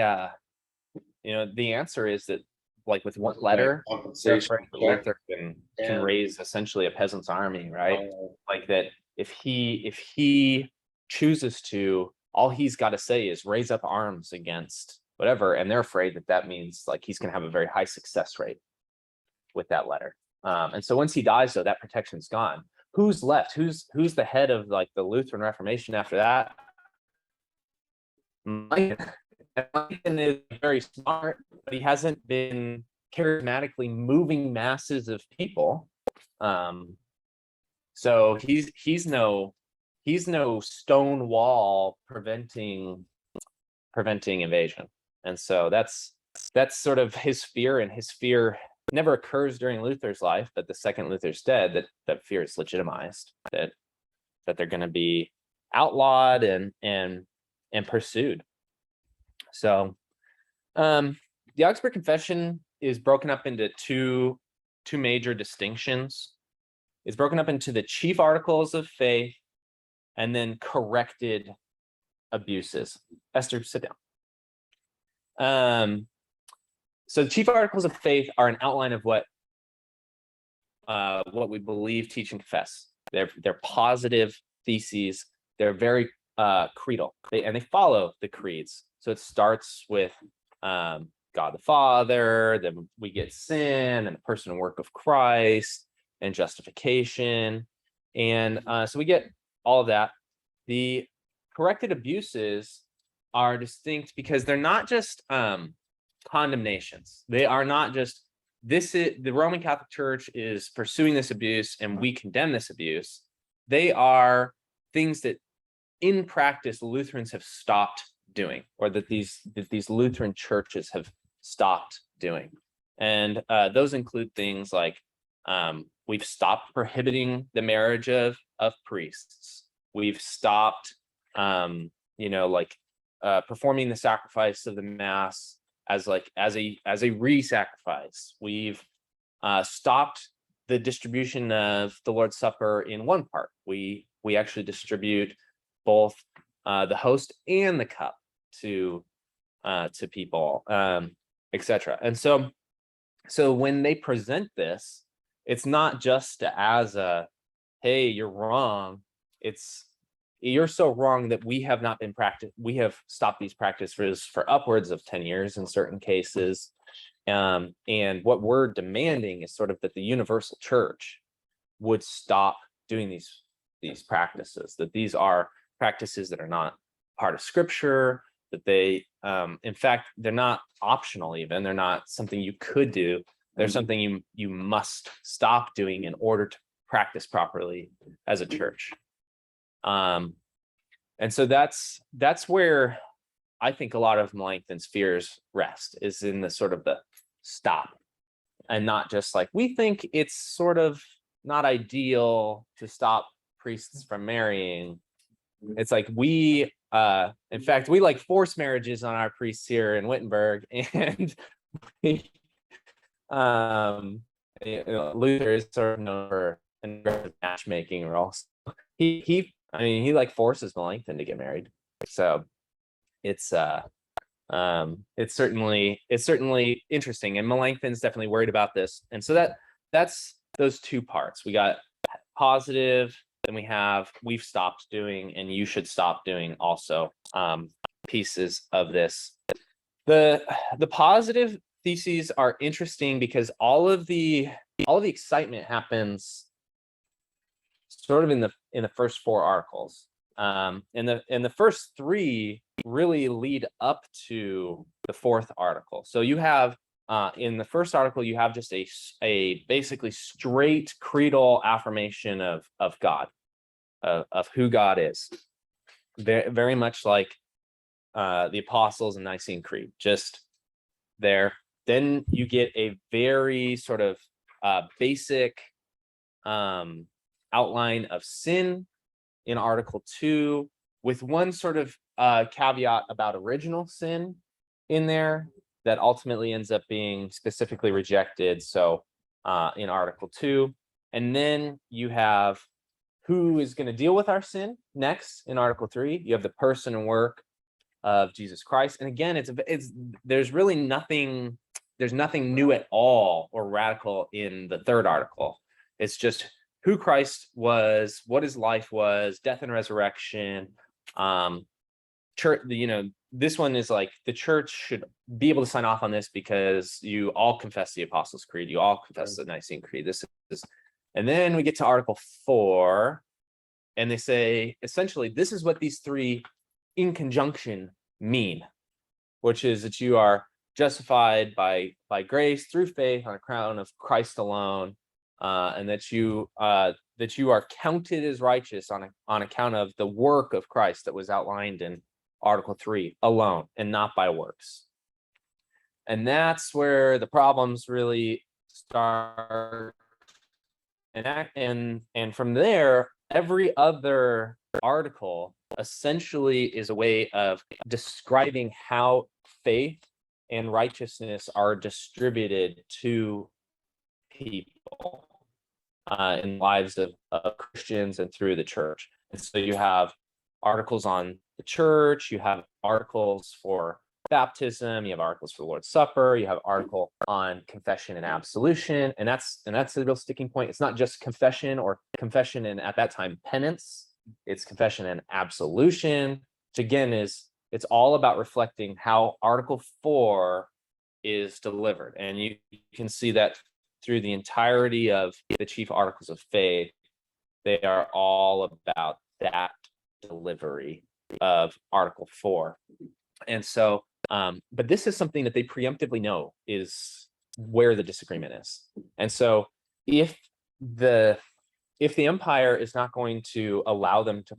the answer is that like with one letter, they're afraid that Luther can raise essentially a peasant's army, right? Like that if he chooses to, all he's got to say is raise up arms against whatever, and they're afraid that means like he's gonna have a very high success rate with that letter. And so once he dies, though, that protection's gone. Who's left? Who's the head of like the Lutheran Reformation after that? Melanchthon is very smart, but he hasn't been charismatically moving masses of people. So he's no stone wall preventing invasion. And so that's sort of his fear, and his fear never occurs during Luther's life, but the second Luther's dead, that fear is legitimized, that they're going to be outlawed and pursued. So the Augsburg Confession is broken up into two major distinctions. It's broken up into the chief articles of faith and then corrected abuses. Esther, sit down. So the chief articles of faith are an outline of what we believe, teach, and confess. They're positive theses. They're very creedal. They follow the creeds. So it starts with God the Father, then we get sin and the person and work of Christ and justification. And so we get all of that. The corrected abuses are distinct because they're not just condemnations. They are not just, this is the Roman Catholic Church is pursuing this abuse and we condemn this abuse. They are things that in practice Lutherans have stopped doing, or that these Lutheran churches have stopped doing. And those include things like we've stopped prohibiting the marriage of priests. We've stopped performing the sacrifice of the Mass as a re-sacrifice. We've stopped the distribution of the Lord's Supper in one part. We actually distribute both the host and the cup to people, etc. And so when they present this, it's not just as a, hey, you're wrong. It's, you're so wrong that we have not been we have stopped these practices for upwards of 10 years in certain cases. And what we're demanding is sort of that the universal church would stop doing these practices, that these are practices that are not part of scripture, that they, in fact, they're not optional even, they're not something you could do, they're something you must stop doing in order to practice properly as a church. And so that's where I think a lot of Melanchthon's fears rest, is in the sort of the stop, and not just like, we think it's sort of not ideal to stop priests from marrying. It's like we, in fact, we like force marriages on our priests here in Wittenberg, and Luther is sort of known for aggressive matchmaking role. He like forces Melanchthon to get married. So it's certainly interesting, and Melanchthon's definitely worried about this. And so that's those two parts. We got positive, then we have we've stopped doing and you should stop doing also pieces of this. The positive theses are interesting because all of the excitement happens sort of in the first four articles. And the first three really lead up to the fourth article. So you have in the first article, you have just a basically straight creedal affirmation of God, of who God is. Very, very much like the Apostles' and Nicene Creed, just there. Then you get a very sort of basic outline of sin in Article 2, with one sort of caveat about original sin in there that ultimately ends up being specifically rejected. So in Article 2, and then you have who is going to deal with our sin next in Article 3. You have the person and work of Jesus Christ. And again, there's really nothing, there's nothing new at all or radical in the third article. It's just who Christ was, what his life was, death and resurrection. Church, this one is like the church should be able to sign off on this because you all confess the Apostles' Creed, you all confess the Nicene Creed. This is, and then we get to Article 4, and they say essentially this is what these three in conjunction mean, which is that you are justified by grace through faith on a crown of Christ alone, and that you are counted as righteous on account of the work of Christ that was outlined in Article 3 alone, and not by works. And that's where the problems really start. And from there, every other article essentially is a way of describing how faith and righteousness are distributed to people in lives of Christians and through the church. And so you have articles on the church, you have articles for baptism, you have articles for the Lord's Supper, you have article on confession and absolution, and that's the real sticking point. It's not just confession or confession and at that time penance, it's confession and absolution, which again it's all about reflecting how Article 4 is delivered. And you can see that through the entirety of the chief articles of faith, they are all about that delivery of Article 4. And so, but this is something that they preemptively know is where the disagreement is. And so if the empire is not going to allow them to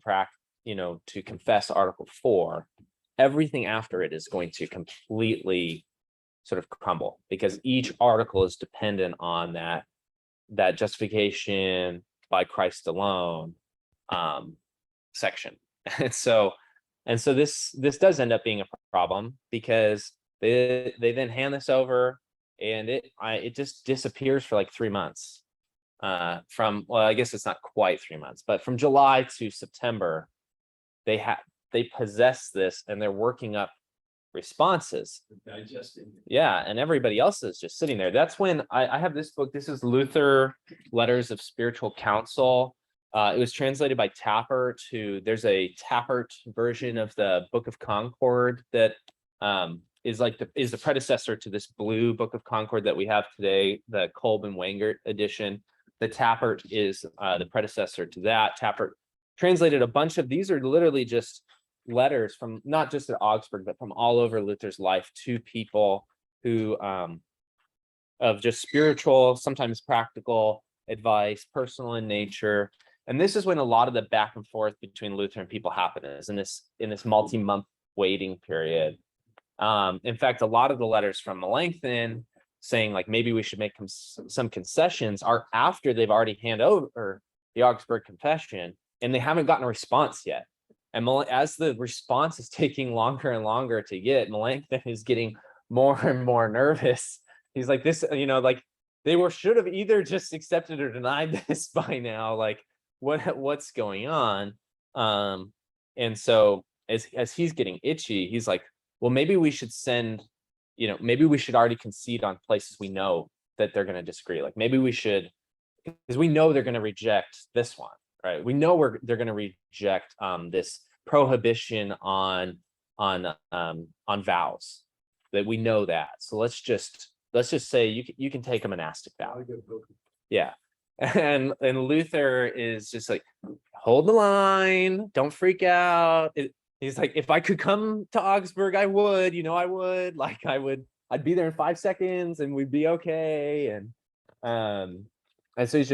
to confess Article 4, everything after it is going to completely sort of crumble, because each article is dependent on that justification by Christ alone section. And so this does end up being a problem, because they then hand this over and it just disappears for like 3 months. I guess it's not quite 3 months, but from July to September, they possess this and they're working up responses. Digesting. Yeah, and everybody else is just sitting there. That's when I have this book. This is Luther Letters of Spiritual Counsel. It was translated by Tappert. There's a Tappert version of the Book of Concord that is the predecessor to this blue Book of Concord that we have today, the Kolb and Wangert edition. The Tappert is the predecessor to that. Tappert translated a bunch of these, are literally just letters from not just at Augsburg, but from all over Luther's life to people who of just spiritual, sometimes practical advice, personal in nature. And this is when a lot of the back and forth between Luther and people happen, is in this multi-month waiting period. In fact, a lot of the letters from Melanchthon saying like maybe we should make some concessions are after they've already handed over the Augsburg Confession, and they haven't gotten a response yet. And as the response is taking longer and longer to get, Melanchthon is getting more and more nervous. He's like, this, like they should have either just accepted or denied this by now. Like, what's going on? And so as he's getting itchy, he's like, well, maybe we should maybe we should already concede on places we know that they're going to disagree. Like maybe we should, because we know they're going to reject this one. Right, we know they're going to reject this prohibition on vows. That we know that. So let's just say you can take a monastic vow. Yeah, and Luther is just like, hold the line, don't freak out. He's like, if I could come to Augsburg, I would. I would. Like I'd be there in 5 seconds, and we'd be okay. And so he's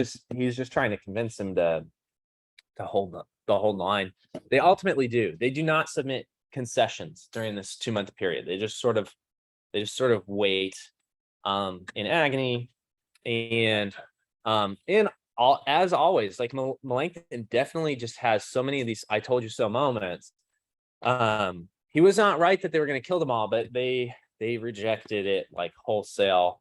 just trying to convince him to hold the whole line. They ultimately do. They do not submit concessions during this 2-month period. They just sort of wait in agony. And as always, like Melanchthon definitely just has so many of these I told you so moments. He was not right that they were going to kill them all, but they rejected it like wholesale.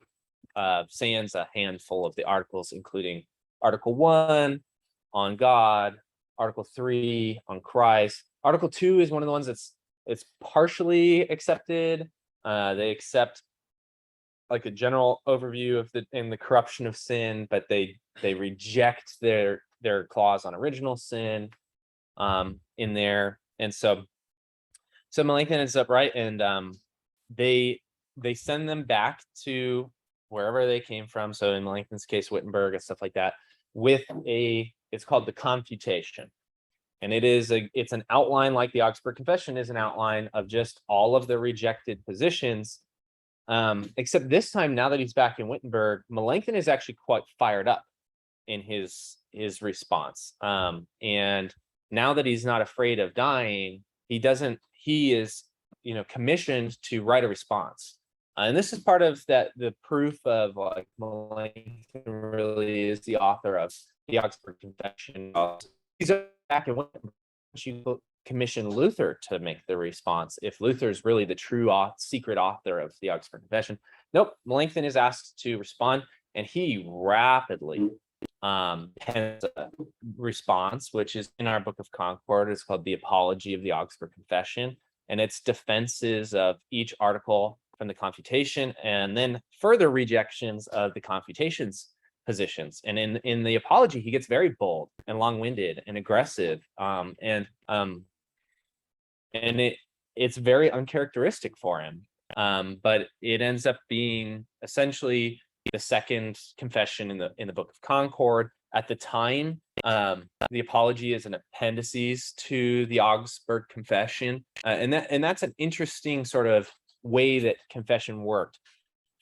Sans a handful of the articles, including Article 1 on God, Article 3 on Christ. Article 2 is one of the ones it's partially accepted. They accept like a general overview of the corruption of sin, but they reject their clause on original sin in there. And so Melanchthon ends up right, and they send them back to wherever they came from. So in Melanchthon's case, Wittenberg and stuff like that, with it's called the Confutation. And it's an outline, like the Augsburg Confession is an outline of just all of the rejected positions. Except this time, now that he's back in Wittenberg, Melanchthon is actually quite fired up in his response. And now that he's not afraid of dying, he is commissioned to write a response. And this is part of the proof of like Melanchthon really is the author of the Augsburg Confession. He's back in Wittenberg. You commission Luther to make the response if Luther's really the true secret author of the Augsburg Confession. Nope, Melanchthon is asked to respond, and he rapidly pens a response, which is in our Book of Concord. It's called the Apology of the Augsburg Confession, and it's defenses of each article from the confutation, and then further rejections of the confutation's positions. And in the apology, he gets very bold and long-winded and aggressive, and it's very uncharacteristic for him. But it ends up being essentially the second confession in the Book of Concord. At the time, the apology is an appendices to the Augsburg Confession, and that's an interesting sort of way that confession worked.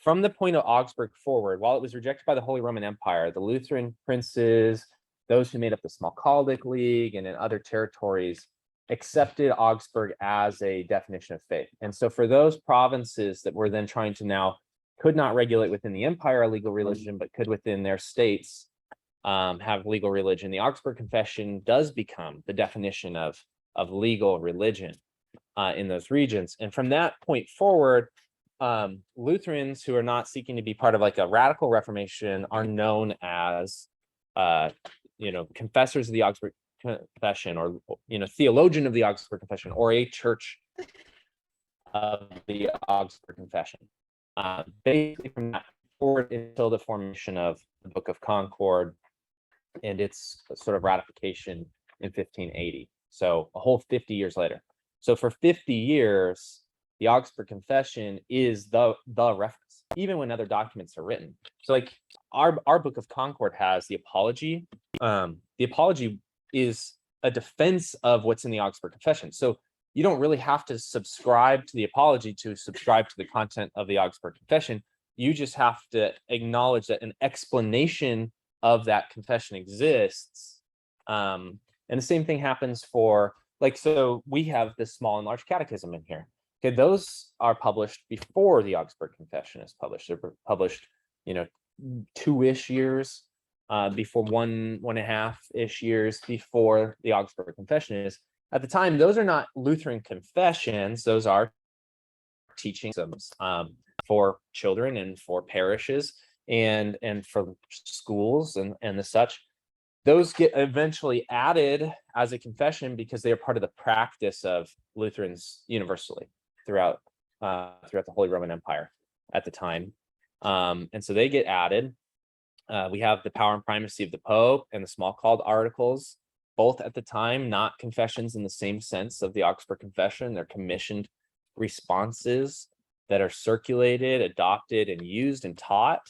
From the point of Augsburg forward, while it was rejected by the Holy Roman Empire, the Lutheran princes, those who made up the Smalkaldic League, and in other territories, accepted Augsburg as a definition of faith. And so for those provinces that were then trying to now could not regulate within the empire a legal religion, but could within their states have legal religion, the Augsburg Confession does become the definition of legal religion in those regions. And from that point forward, Lutherans who are not seeking to be part of like a radical reformation are known as confessors of the Augsburg Confession, or theologian of the Augsburg Confession, or a church of the Augsburg Confession. Basically from that forward until the formation of the Book of Concord and its sort of ratification in 1580. So a whole 50 years later. So for 50 years, the Augsburg Confession is the reference, even when other documents are written. So like our Book of Concord has the apology. The apology is a defense of what's in the Augsburg Confession. So you don't really have to subscribe to the apology to subscribe to the content of the Augsburg Confession. You just have to acknowledge that an explanation of that confession exists. And the same thing happens for, like, so we have this small and large catechism in here. Okay, those are published before the Augsburg Confession is published. They're published, 2-ish years before 1.5-ish years before the Augsburg Confession is. At the time, those are not Lutheran confessions. Those are teachings for children and for parishes and for schools and the such. Those get eventually added as a confession because they are part of the practice of Lutherans universally throughout the Holy Roman Empire at the time. And so they get added. We have the power and primacy of the Pope and the Smalcald articles, both at the time, not confessions in the same sense of the Augsburg Confession. They're commissioned responses that are circulated, adopted, and used and taught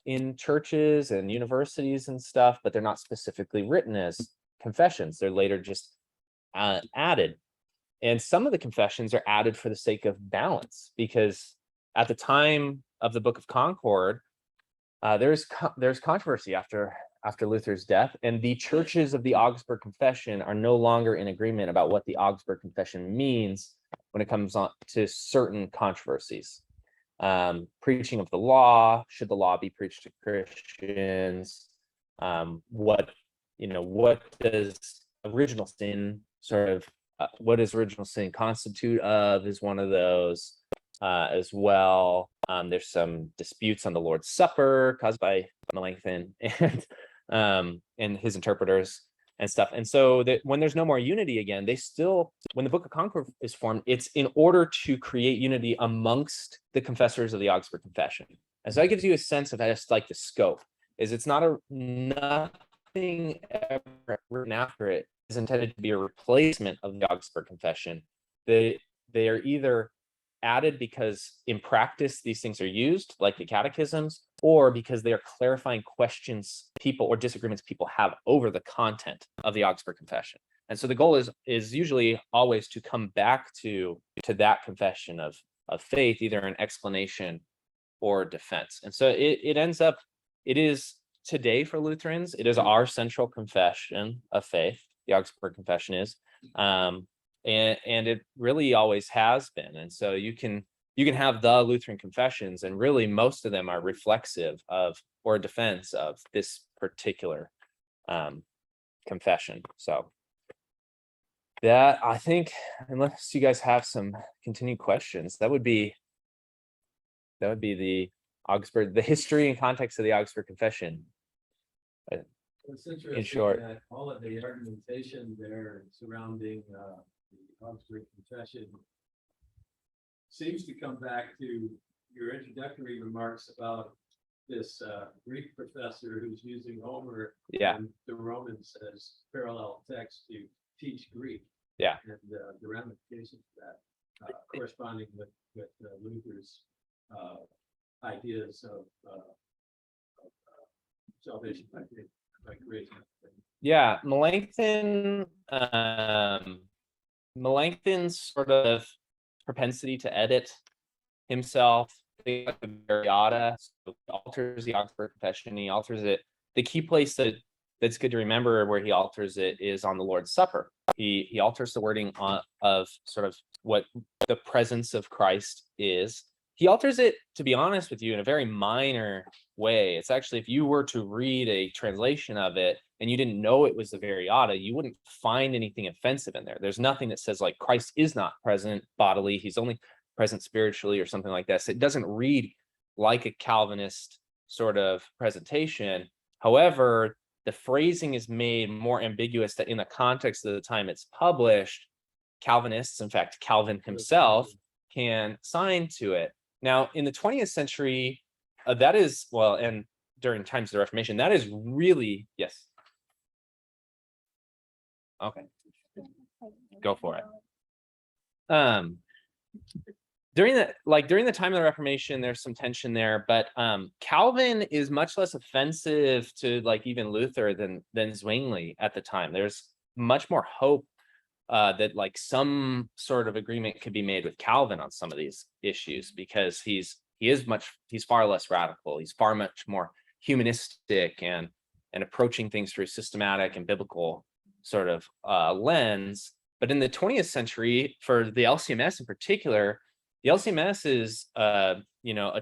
in churches and universities and stuff, but they're not specifically written as confessions. They're later just added. And some of the confessions are added for the sake of balance, because at the time of the Book of Concord, there's controversy after Luther's death, and the churches of the Augsburg Confession are no longer in agreement about what the Augsburg Confession means when it comes on to certain controversies. Preaching of the law, should the law be preached to Christians? What does original sin what does original sin constitute of is one of those as well. There's some disputes on the Lord's Supper caused by Melanchthon and his interpreters and stuff. And so that when there's no more unity again, when the Book of Concord is formed, it's in order to create unity amongst the confessors of the Augsburg Confession. And so that gives you a sense of just like the scope. It's not nothing ever written after it is intended to be a replacement of the Augsburg Confession. They are either added because in practice these things are used, like the catechisms, or because they are clarifying questions people or disagreements people have over the content of the Augsburg Confession. And so the goal is usually always to come back to that confession of faith, either an explanation or defense. And so it is today for Lutherans, it is our central confession of faith. The Augsburg Confession is, and it really always has been. And so you can have the Lutheran confessions, and really most of them are reflexive of or a defense of this particular confession. So that, I think, unless you guys have some continued questions, that would be the history and context of the Augsburg Confession. It's interesting short. that all of the argumentation there surrounding the Augsburg Confession seems to come back to your introductory remarks about this Greek professor who's using Homer Yeah. and the Romans as parallel text to teach Greek. Yeah. And the ramifications of that corresponding with Luther's ideas of salvation by grace. Yeah, Melanchthon's sort of propensity to edit himself, things like the Variata, so he alters the Augsburg Confession. He alters it. The key place that's good to remember where he alters it is on the Lord's Supper. He alters the wording of sort of what the presence of Christ is. He alters it, to be honest with you, in a very minor way. It's actually, if you were to read a translation of it and you didn't know it was the Variata, you wouldn't find anything offensive in there. There's nothing that says like Christ is not present bodily, he's only present spiritually or something like that. So it doesn't read like a Calvinist sort of presentation. However, the phrasing is made more ambiguous that in the context of the time it's published, Calvinists, in fact, Calvin himself, can sign to it. Now, in the 20th century, that is, well, and during times of the Reformation, that is really, yes. Okay, go for it. During the time of the Reformation, there's some tension there, but Calvin is much less offensive to like even Luther than Zwingli at the time. There's much more hope that like some sort of agreement could be made with Calvin on some of these issues, because he's far less radical. He's far much more humanistic and approaching things through systematic and biblical sort of lens. But in the 20th century, for the LCMS in particular, the LCMS is a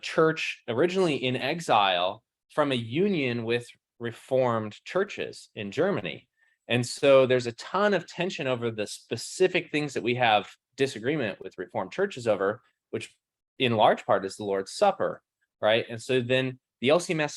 church originally in exile from a union with Reformed churches in Germany. And so there's a ton of tension over the specific things that we have disagreement with Reformed churches over, which in large part is the Lord's Supper, right? And so then the LCMS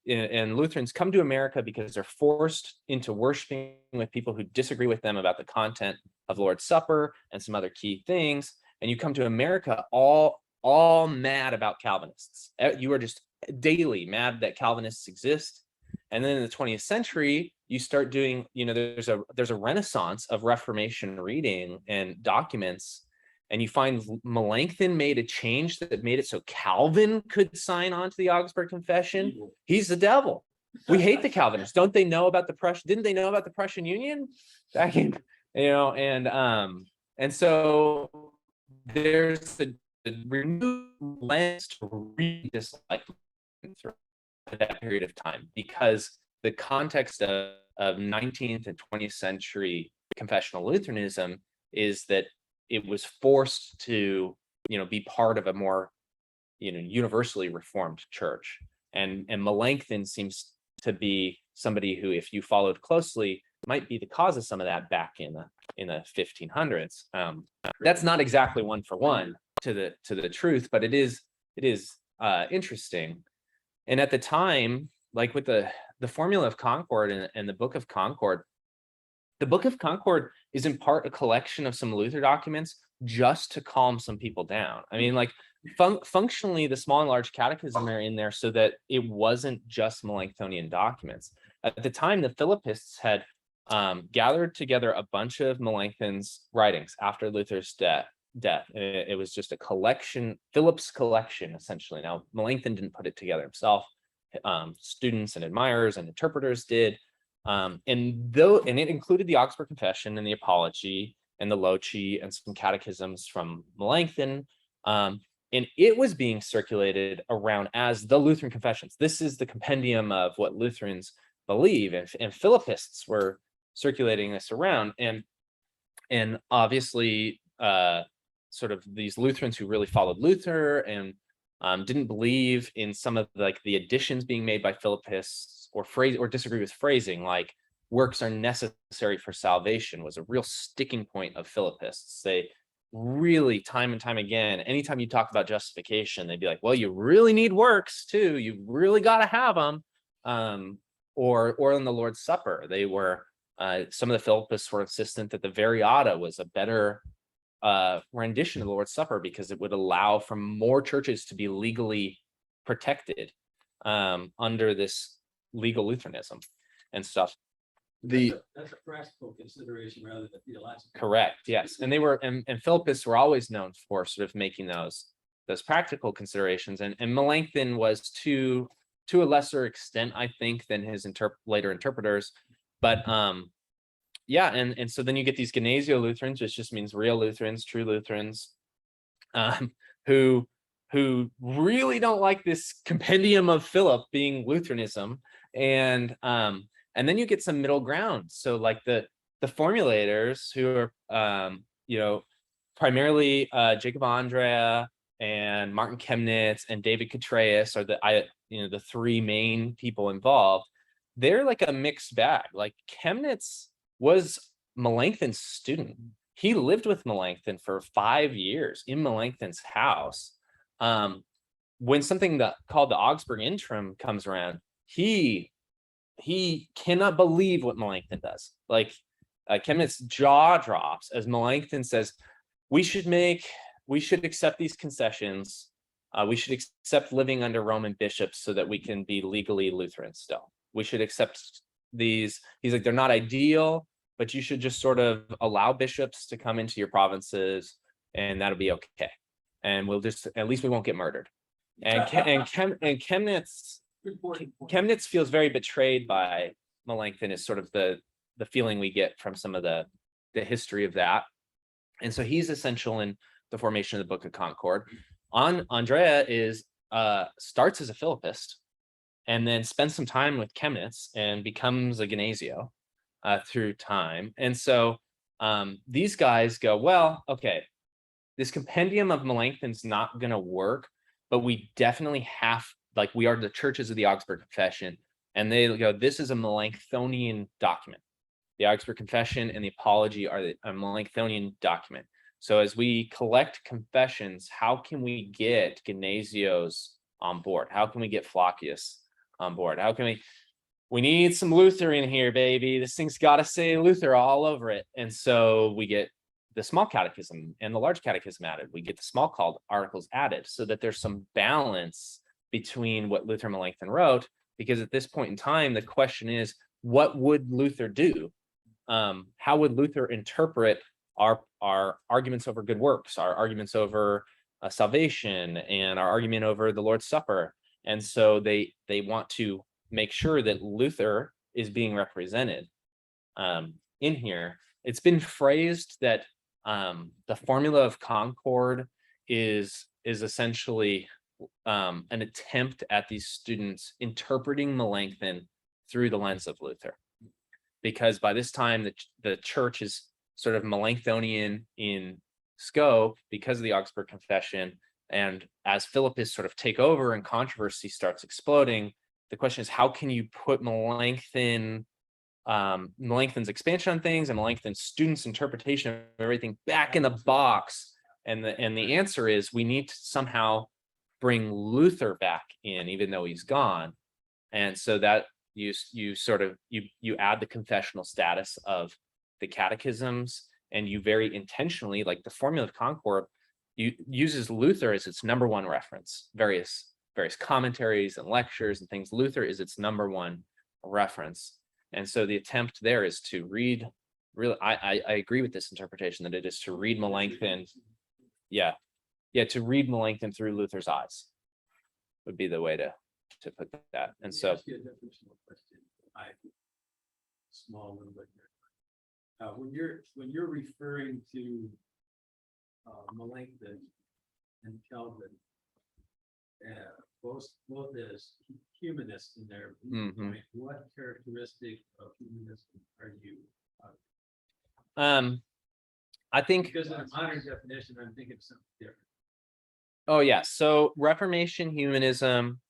and Lutherans come to America because they're forced into worshiping with people who disagree with them about the content of the Lord's Supper and some other key things. And you come to America all mad about Calvinists. You are just daily mad that Calvinists exist. And then in the 20th century, you start doing, there's a renaissance of Reformation reading and documents, and you find Melanchthon made a change that made it so Calvin could sign on to the Augsburg Confession. He's the devil. We hate the Calvinists. Don't they know about the Prussian? Didn't they know about the Prussian Union back in, and so there's a renewed lens to read this like through that period of time, because the context of 19th and 20th century confessional Lutheranism is that it was forced to be part of a more universally reformed church, and Melanchthon seems to be somebody who, if you followed closely, might be the cause of some of that back in the 1500s. That's not exactly one for one to the truth, but it is interesting. And at the time, like with the Formula of Concord and the Book of Concord is in part a collection of some Luther documents just to calm some people down. I mean, like functionally, the small and large catechism are in there so that it wasn't just Melanchthonian documents. At the time, the Philippists had gathered together a bunch of Melanchthon's writings after Luther's death. It was just a collection, Philip's collection, essentially. Now, Melanchthon didn't put it together himself. Students and admirers and interpreters did. And it included the Augsburg Confession and the Apology and the Loci and some catechisms from Melanchthon. And it was being circulated around as the Lutheran Confessions. This is the compendium of what Lutherans believe, and Philippists were circulating this around. And obviously, sort of these Lutherans who really followed Luther and didn't believe in some of the additions being made by Philippists, or disagree with phrasing like works are necessary for salvation, was a real sticking point of Philippists. They really, time and time again, anytime you talk about justification, they'd be like, well, you really need works too. You really got to have them. or in the Lord's Supper. They were some of the Philippists were insistent that the Variata was a better rendition of the Lord's Supper because it would allow for more churches to be legally protected under this legal Lutheranism and stuff. That's a practical consideration rather than theological. Correct, yes. And they were, and Philippists were always known for sort of making those practical considerations. And Melanchthon was to a lesser extent, I think, than his later interpreters. But yeah, and so then you get these Gymnasio Lutherans, which just means real Lutherans, true Lutherans, who really don't like this compendium of Philip being Lutheranism. And then you get some middle ground. So like the formulators who are primarily Jacob Andrea and Martin Chemnitz and David Catreus are the three main people involved. They're like a mixed bag. Like Chemnitz was Melanchthon's student. He lived with Melanchthon for 5 years in Melanchthon's house. When something called the Augsburg Interim comes around, he cannot believe what Melanchthon does. Like Chemnitz's jaw drops as Melanchthon says, we should accept these concessions. We should accept living under Roman bishops so that we can be legally Lutheran still. We should accept these. He's like, they're not ideal, but you should just sort of allow bishops to come into your provinces and that'll be okay. And we'll just, at least we won't get murdered. And Chemnitz feels very betrayed by Melanchthon is sort of the feeling we get from some of the history of that. And so he's essential in the formation of the Book of Concord. Andrea starts as a Philippist and then spends some time with Chemnitz and becomes a Gymnasio through time. And so these guys go, well, okay, this compendium of Melanchthon's not going to work, but we definitely have, like, we are the churches of the Augsburg Confession. And they go, this is a Melanchthonian document. The Augsburg Confession and the Apology are a Melanchthonian document. So as we collect confessions, how can we get Gymnasios on board? How can we get Flacius on board? How can we need some Luther in here, baby. This thing's got to say Luther all over it. And so we get the small catechism and the large catechism added. We get the small called articles added so that there's some balance between what Luther and Melanchthon wrote, because at this point in time, the question is, what would Luther do? How would Luther interpret our arguments over good works, our arguments over salvation, and our argument over the Lord's Supper? And so they want to make sure that Luther is being represented in here. It's been phrased that the formula of Concord is essentially an attempt at these students interpreting Melanchthon through the lens of Luther, because by this time the church is sort of Melanchthonian in scope because of the Augsburg Confession, and as Philippists sort of take over and controversy starts exploding, the question is, how can you put Melanchthon's expansion on things and Melanchthon's students' interpretation of everything back in the box? And the answer is, we need to somehow bring Luther back in, even though he's gone. And so that you add the confessional status of the catechisms, and you very intentionally, like the Formula of Concord, uses Luther as its number one reference. Various commentaries and lectures and things, Luther is its number one reference. And so the attempt there is to read, really, I agree with this interpretation, that it is to read Melanchthon, to read Melanchthon through Luther's eyes would be the way to put that. And so, Ask you a definitional question. Small little bit here. When you're referring to Melanchthon and Calvin, both as humanists in their viewpoint, what characteristic of humanism are you? I think, Because in a modern definition, I'm thinking of something different. oh yeah, so Reformation humanism,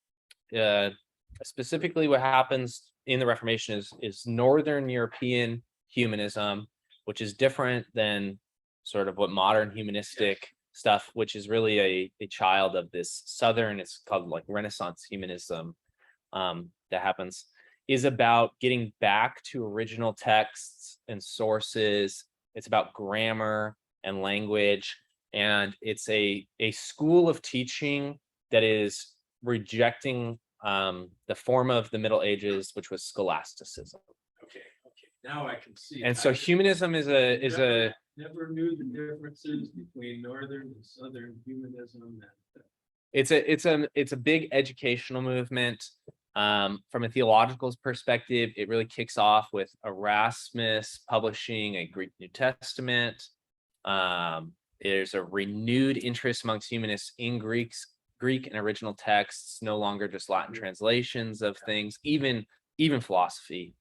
specifically what happens in the Reformation is Northern European humanism, which is different than sort of what modern humanistic stuff, which is really a child of this Southern, it's called like Renaissance humanism, that happens. is about getting back to original texts and sources. It's about grammar and language, and it's a school of teaching that is rejecting the form of the Middle Ages, which was scholasticism. Okay, now I can see. And so humanism is a Never knew the differences between Northern and Southern humanism. it's a big educational movement. From a theological perspective, it really kicks off with Erasmus publishing a Greek New Testament. There's a renewed interest amongst humanists in Greek and original texts, no longer just Latin translations of things, even philosophy.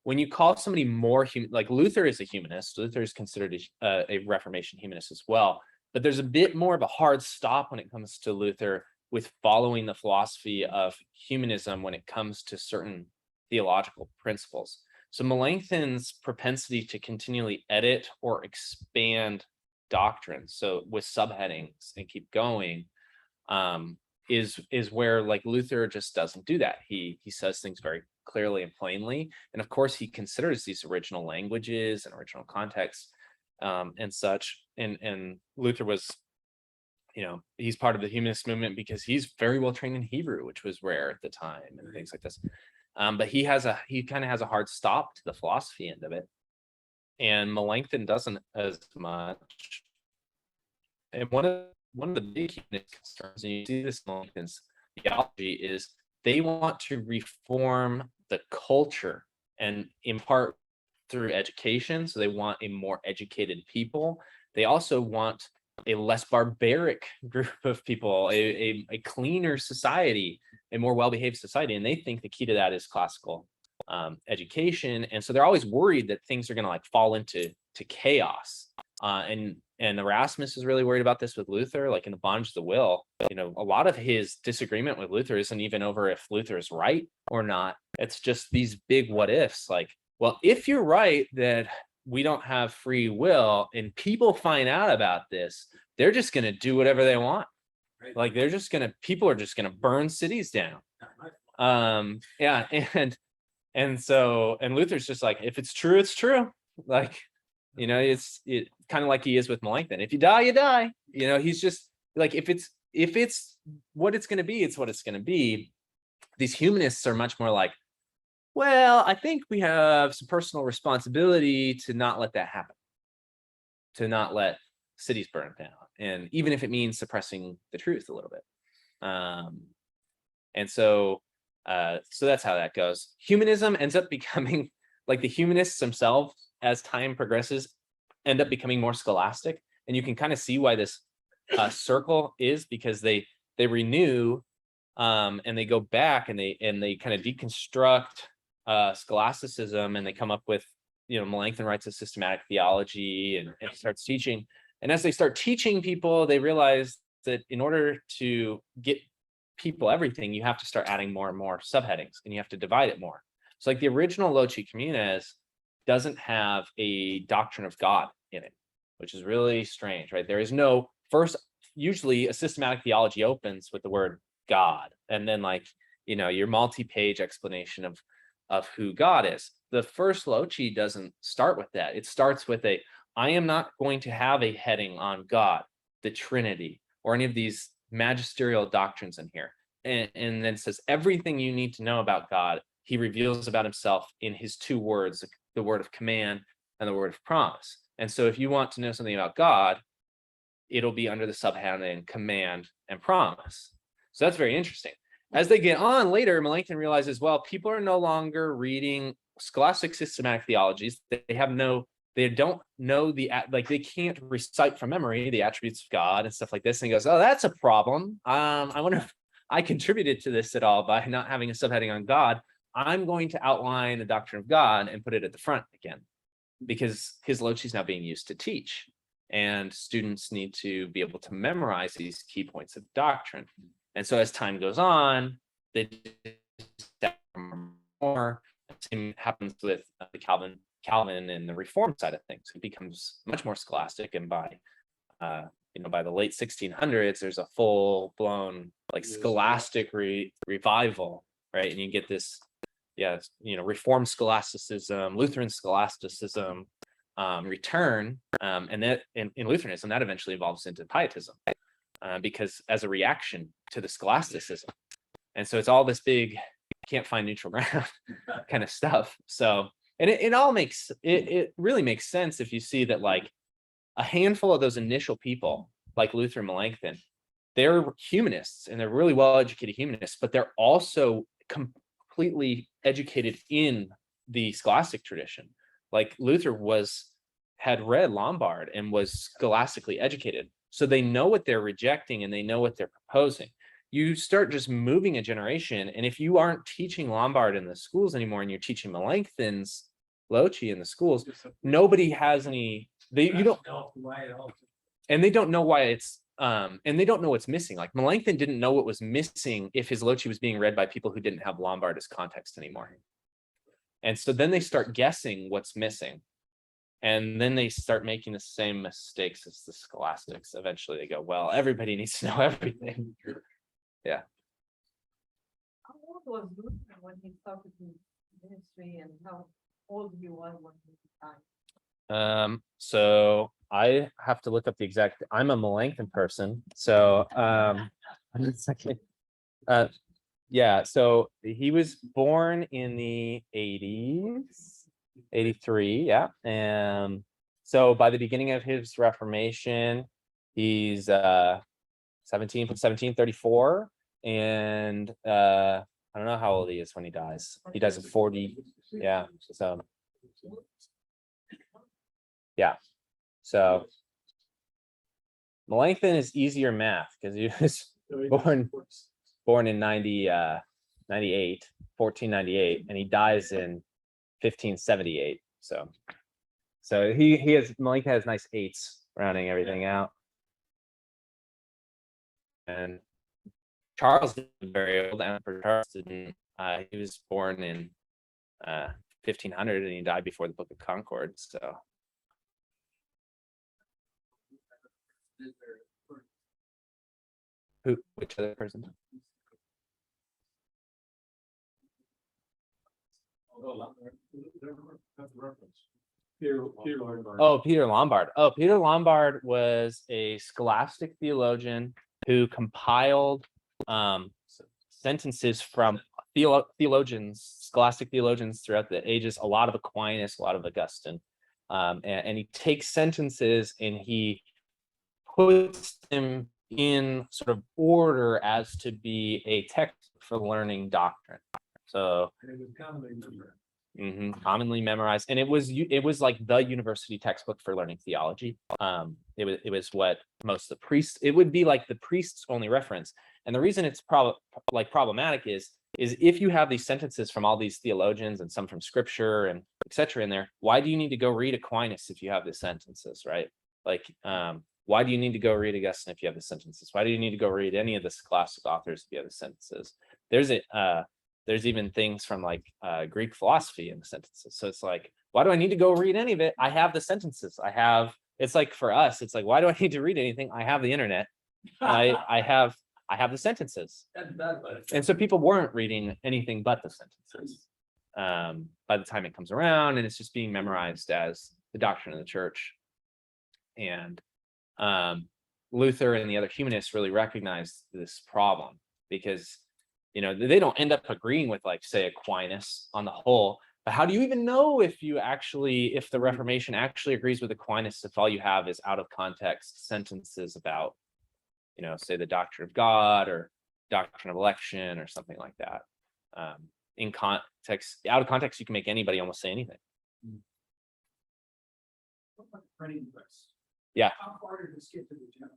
When you call somebody more human, like Luther is a humanist, Luther is considered a Reformation humanist as well, but there's a bit more of a hard stop when it comes to Luther with following the philosophy of humanism when it comes to certain theological principles. So Melanchthon's propensity to continually edit or expand doctrine, so with subheadings and keep going, is where like Luther just doesn't do that. He says things very clearly and plainly, and of course he considers these original languages and original contexts and such. And Luther was, he's part of the humanist movement because he's very well trained in Hebrew, which was rare at the time, and things like this. But he kind of has a hard stop to the philosophy end of it, and Melanchthon doesn't as much. And one of the big humanist concerns, and you see this in Melanchthon's theology, is they want to reform the culture, and in part through education. So they want a more educated people. They also want a less barbaric group of people, a cleaner society, a more well-behaved society. And they think the key to that is classical education. And so they're always worried that things are going to like fall into chaos. And Erasmus is really worried about this with Luther, like in the Bondage of the Will. A lot of his disagreement with Luther isn't even over if Luther is right or not. It's just these big what ifs, like, well, if you're right that we don't have free will and people find out about this, they're just going to do whatever they want. Right. Like people are just going to burn cities down. Yeah. And Luther's just like, if it's true, it's true. Like, it's kind of like he is with Melanchthon. If you die, you die. He's just like, if it's what it's going to be, it's what it's going to be. These humanists are much more like, well, I think we have some personal responsibility to not let that happen, to not let cities burn down, and even if it means suppressing the truth a little bit. And so that's how that goes. Humanism ends up becoming, like, the humanists themselves, as time progresses, end up becoming more scholastic, and you can kind of see why this circle is, because they renew and they go back and they kind of deconstruct scholasticism, and they come up with, Melanchthon writes a systematic theology and starts teaching. And as they start teaching people, they realize that in order to get people everything, you have to start adding more and more subheadings, and you have to divide it more. So like the original Loci Communes doesn't have a doctrine of God in it, which is really strange, right? There is no first, usually a systematic theology opens with the word God, and then your multi-page explanation of who God is. The first Loci doesn't start with that. It starts with I am not going to have a heading on God, the Trinity, or any of these magisterial doctrines in here. And then says everything you need to know about God, he reveals about himself in his two words, the word of command and the word of promise. And so if you want to know something about God, it'll be under the subheading command and promise. So that's very interesting. As they get on later, Melanchthon realizes, well, people are no longer reading scholastic systematic theologies. They don't know they can't recite from memory the attributes of God and stuff like this. And he goes, oh, that's a problem. I wonder if I contributed to this at all by not having a subheading on God. I'm going to outline the doctrine of God and put it at the front again, because his Loci is now being used to teach, and students need to be able to memorize these key points of doctrine. And so as time goes on, they more. Same happens with the Calvin and the Reform side of things. It becomes much more scholastic, and by the late 1600s, there's a full blown scholastic revival, right? And you get this Reformed scholasticism, Lutheran scholasticism return, and that in Lutheranism that eventually evolves into pietism, because as a reaction to the scholasticism, and so it's all this big can't find neutral ground kind of stuff. So, and it really makes sense if you see that like a handful of those initial people, like Luther and Melanchthon, they're humanists and they're really well educated humanists, but they're also completely educated in the scholastic tradition. Like Luther had read Lombard and was scholastically educated, so they know what they're rejecting and they know what they're proposing. You start just moving a generation, and if you aren't teaching Lombard in the schools anymore and you're teaching Melanchthon's Loci in the schools, nobody has any. You don't know why it all. and they don't know why it's and they don't know what's missing. Like Melanchthon didn't know what was missing if his Loci was being read by people who didn't have Lombard as context anymore. And so then they start guessing what's missing. And then they start making the same mistakes as the scholastics. Eventually they go, well, everybody needs to know everything. Yeah. How old was Luther when he started his ministry, and how old you were when he died? So I have to look up the exact. I'm a Melanchthon person, so yeah. So he was born in the 80s, 83. Yeah, and so by the beginning of his Reformation, he's 1734, and I don't know how old he is when he dies. He dies at 40. Yeah, so. Yeah, so Melanchthon is easier math because he was born in 1498, and he dies in 1578. So Melanchthon has nice eights rounding everything out. And Charles is very old. Emperor Charles didn't. He was born in 1500, and he died before the Book of Concord. So. Which other person? Oh, Peter Lombard. Oh, Peter Lombard was a scholastic theologian who compiled sentences from theologians, scholastic theologians throughout the ages, a lot of Aquinas, a lot of Augustine. And he takes sentences and he puts them in sort of order as to be a text for learning doctrine. So commonly memorized, and it was like the university textbook for learning theology. It was what most of the priests, it would be like the priest's only reference. And the reason it's problematic is if you have these sentences from all these theologians and some from scripture and etc. in there, why do you need to go read Aquinas if you have the sentences, right? Like why do you need to go read Augustine if you have the sentences? Why do you need to go read any of the scholastic authors if you have the sentences? There's even things from like Greek philosophy in the sentences. So it's like, why do I need to go read any of it? I have the sentences. It's like for us, it's like, why do I need to read anything? I have the internet. I have the sentences. And so people weren't reading anything but the sentences by the time it comes around, and it's just being memorized as the doctrine of the church. And Luther and the other humanists really recognized this problem, because they don't end up agreeing with, like, say, Aquinas on the whole, but how do you even know if the Reformation actually agrees with Aquinas if all you have is out of context sentences about, say, the doctrine of God or doctrine of election or something like that? In context, out of context, you can make anybody almost say anything. Printing press. Yeah. How far did this get to the general?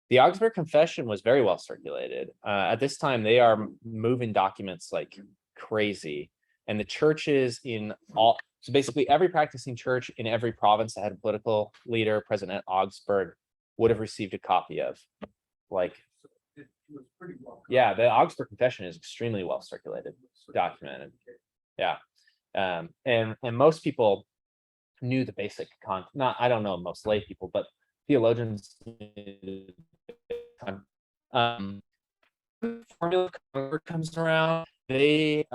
The Augsburg Confession was very well circulated. At this time, they are moving documents like crazy. And the churches so basically every practicing church in every province that had a political leader present at Augsburg would have received a copy of. Like, It was pretty well. yeah, the Augsburg Confession is extremely well circulated, documented. Yeah. And most people knew the basic I don't know most lay people, but theologians formula comes around, they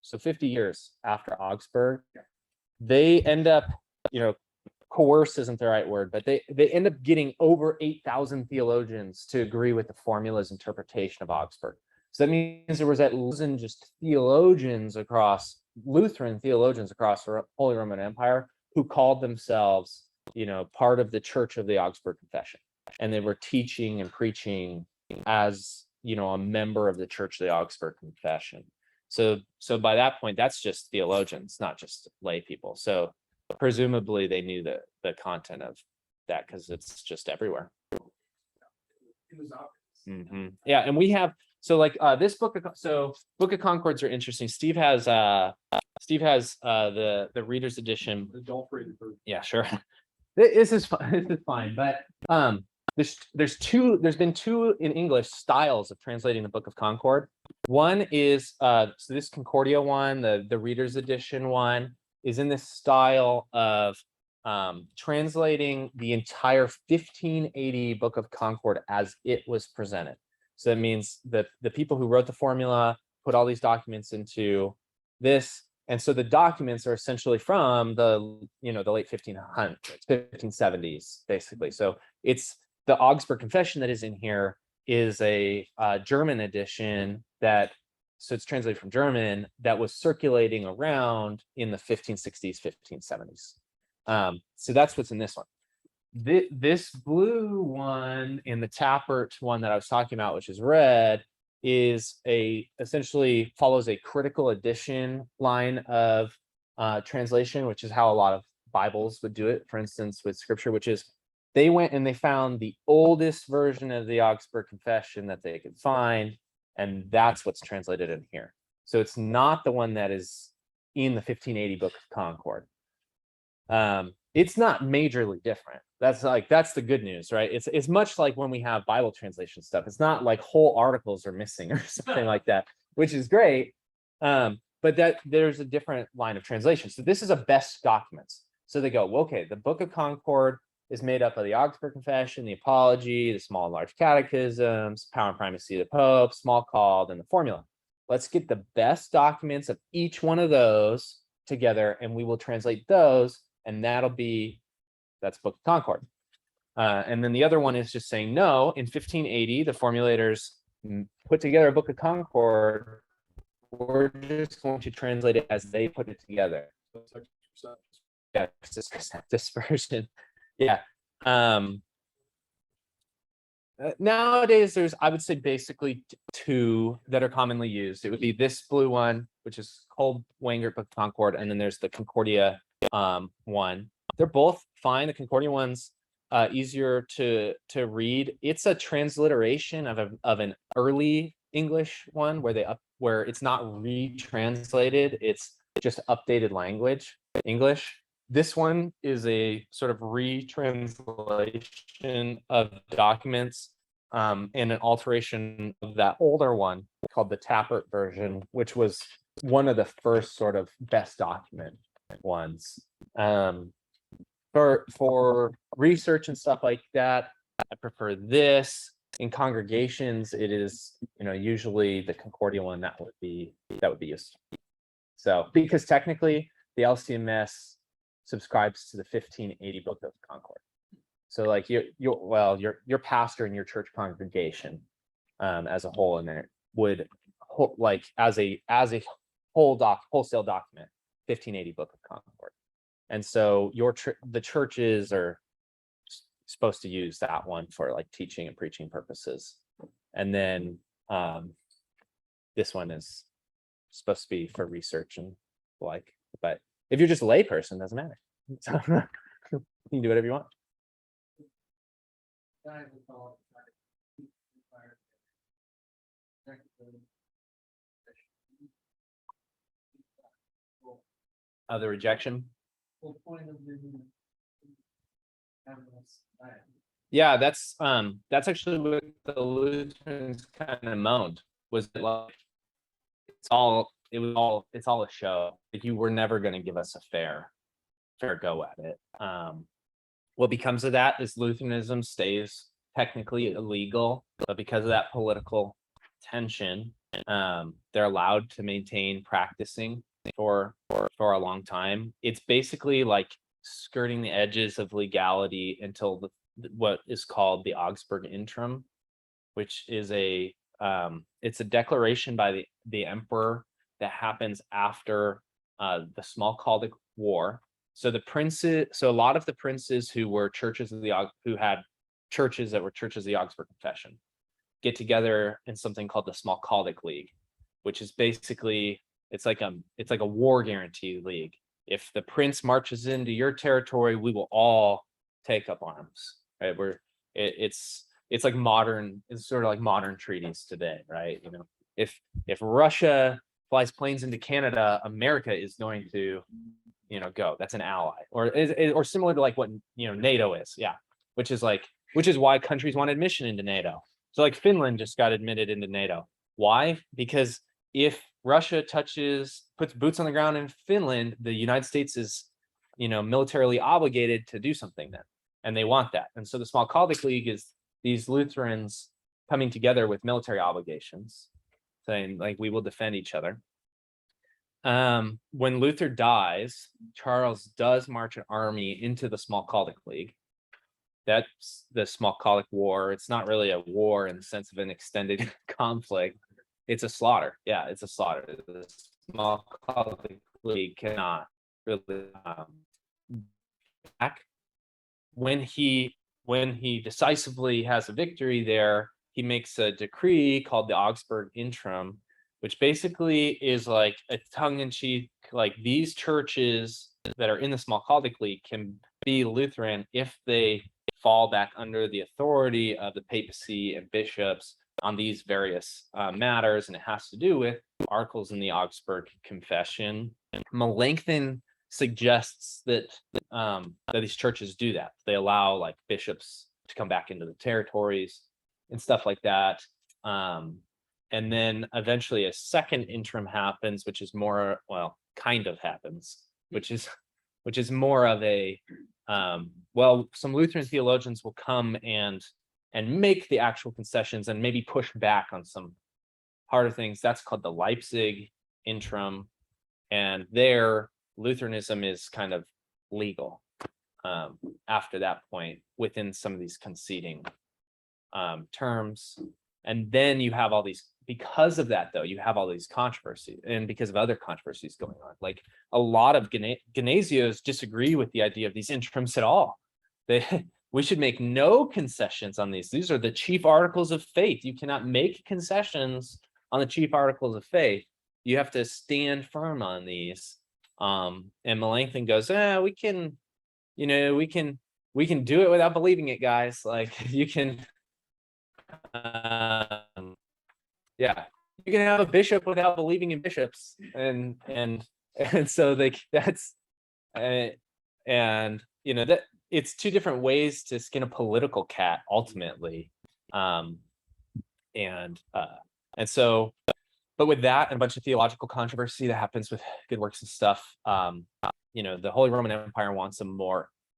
so 50 years after Augsburg, they end up, coerce isn't the right word, but they end up getting over 8,000 theologians to agree with the formula's interpretation of Augsburg. So that means there was at least just Lutheran theologians across the Holy Roman Empire who called themselves, part of the Church of the Augsburg Confession. And they were teaching and preaching as, a member of the Church of the Augsburg Confession. So by that point, that's just theologians, not just lay people. So presumably they knew the content of that because it's just everywhere. It was obvious. Yeah, and we have this book of Concords are interesting. Steve has the reader's edition. Adult rated version. Yeah, sure. This is fine, but there's been two in English styles of translating the Book of Concord. One is so this Concordia one, the reader's edition one, is in this style of translating the entire 1580 Book of Concord as it was presented. So that means that the people who wrote the formula put all these documents into this. And so the documents are essentially from the late 1500s, 1570s, basically. So it's the Augsburg Confession that is in here is a German edition so it's translated from German that was circulating around in the 1560s, 1570s. So that's what's in this one. This blue one in the Tappert one that I was talking about, which is red, is essentially follows a critical edition line of translation, which is how a lot of Bibles would do it. For instance, with Scripture, which is they went and they found the oldest version of the Augsburg Confession that they could find, and that's what's translated in here. So it's not the one that is in the 1580 Book of Concord. It's not majorly different. That's the good news, right? It's much like when we have Bible translation stuff. It's not like whole articles are missing or something like that, which is great. But that there's a different line of translation. So this is a best documents. So they go, well, okay, the Book of Concord is made up of the Augsburg Confession, the Apology, the Small and Large Catechisms, Power and Primacy of the Pope, Small Called, and the Formula. Let's get the best documents of each one of those together, and we will translate those, and that's Book of Concord. And then the other one is just saying, no, in 1580, the formulators put together a Book of Concord. We're just going to translate it as they put it together. Yeah, dispersion. Yeah. Nowadays, there's, I would say, basically two that are commonly used. It would be this blue one, which is called Wangert Book of Concord, and then there's the Concordia one. They're both fine. The Concordia one's easier to read. It's a transliteration of an early English one where it's not retranslated. It's just updated language, English. This one is a sort of retranslation of documents and an alteration of that older one called the Tappert version, which was one of the first sort of best document ones. For research and stuff like that, I prefer this. In congregations, it is usually the Concordia one that would be used. So because technically the LCMS subscribes to the 1580 Book of Concord. So like your pastor in your church congregation as a whole in there would like as a wholesale document 1580 Book of Concord. And so the churches are supposed to use that one for like teaching and preaching purposes. And then this one is supposed to be for research and but if you're just a lay person, it doesn't matter. So, you can do whatever you want. The rejection. Yeah, that's actually what the Lutherans kind of moaned, was that like it's all a show. Like you were never going to give us a fair go at it. What becomes of that is Lutheranism stays technically illegal, but because of that political tension, they're allowed to maintain practicing for a long time. It's basically like skirting the edges of legality until what is called the Augsburg Interim, which is it's a declaration by the emperor that happens after the Smalcaldic War. So a lot of the princes who were who had churches that were churches of the Augsburg Confession get together in something called the Smalcaldic League, which is basically it's like a war guarantee league. If the prince marches into your territory, we will all take up arms. Right? It's like it's sort of like modern treaties today, right? You know, if Russia flies planes into Canada, America is going to, go. That's an ally, or similar to like what NATO is, yeah. Which is why countries want admission into NATO. So like Finland just got admitted into NATO. Why? Because if Russia puts boots on the ground in Finland, the United States is, militarily obligated to do something then, and they want that. And so the Smalcaldic League is these Lutherans coming together with military obligations, saying like, we will defend each other. When Luther dies, Charles does march an army into the Smalcaldic League. That's the Smalcaldic War. It's not really a war in the sense of an extended conflict. It's a slaughter. Yeah, it's a slaughter. The Smalcaldic League cannot really back. When he decisively has a victory there, he makes a decree called the Augsburg Interim, which basically is like a tongue-in-cheek, like these churches that are in the Smalcaldic League can be Lutheran if they fall back under the authority of the papacy and bishops on these various matters, and it has to do with articles in the Augsburg Confession. Melanchthon suggests that these churches do that. They allow like bishops to come back into the territories and stuff like that. And then eventually a second interim happens, which is more, well, kind of happens, which is more of a some Lutheran theologians will come and make the actual concessions and maybe push back on some harder things. That's called the Leipzig Interim, and there Lutheranism is kind of legal after that point within some of these conceding terms. And then you have all these, because of that though, you have all these controversies, and because of other controversies going on, like a lot of Gymnasios disagree with the idea of these interims at all. We should make no concessions on these. These are the chief articles of faith. You cannot make concessions on the chief articles of faith. You have to stand firm on these. And Melanchthon goes, we can do it without believing it, guys. Like you can, yeah, you can have a bishop without believing in bishops, and so that's and that it's two different ways to skin a political cat ultimately, and so, but with that and a bunch of theological controversy that happens with good works and stuff, the Holy Roman Empire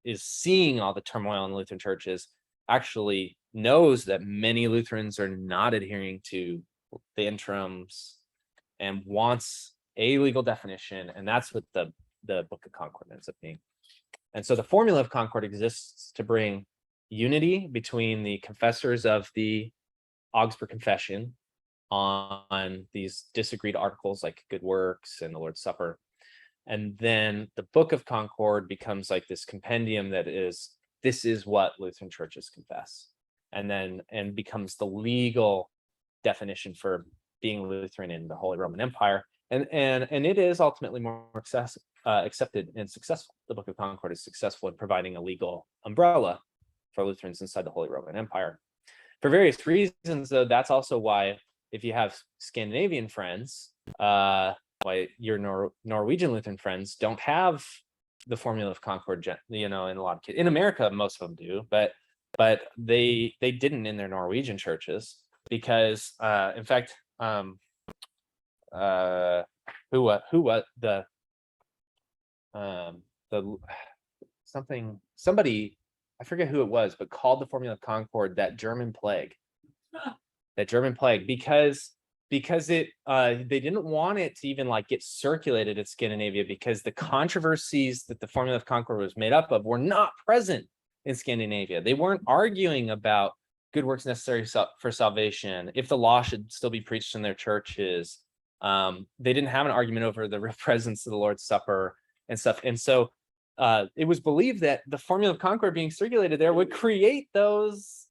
is seeing all the turmoil in Lutheran churches, actually knows that many Lutherans are not adhering to the interims and wants a legal definition, and that's what the Book of Concord ends up being. And so the Formula of Concord exists to bring unity between the confessors of the Augsburg Confession on these disagreed articles like good works and the Lord's Supper. And then the Book of Concord becomes like this compendium this is what Lutheran churches confess, and becomes the legal definition for being Lutheran in the Holy Roman Empire. And it is ultimately more accepted and successful. The Book of Concord is successful in providing a legal umbrella for Lutherans inside the Holy Roman Empire. For various reasons, though, that's also why if you have Scandinavian friends, why your Norwegian Lutheran friends don't have the Formula of Concord, in a lot of cases. In America, most of them do, but they didn't in their Norwegian churches, because in fact, somebody, I forget who it was, but called the Formula of Concord that German plague, because because they didn't want it to even like get circulated in Scandinavia, because the controversies that the Formula of Concord was made up of were not present in Scandinavia. They weren't arguing about good works necessary for salvation, if the law should still be preached in their churches. They didn't have an argument over the real presence of the Lord's Supper and stuff. And so it was believed that the Formula of Concord being circulated there would create those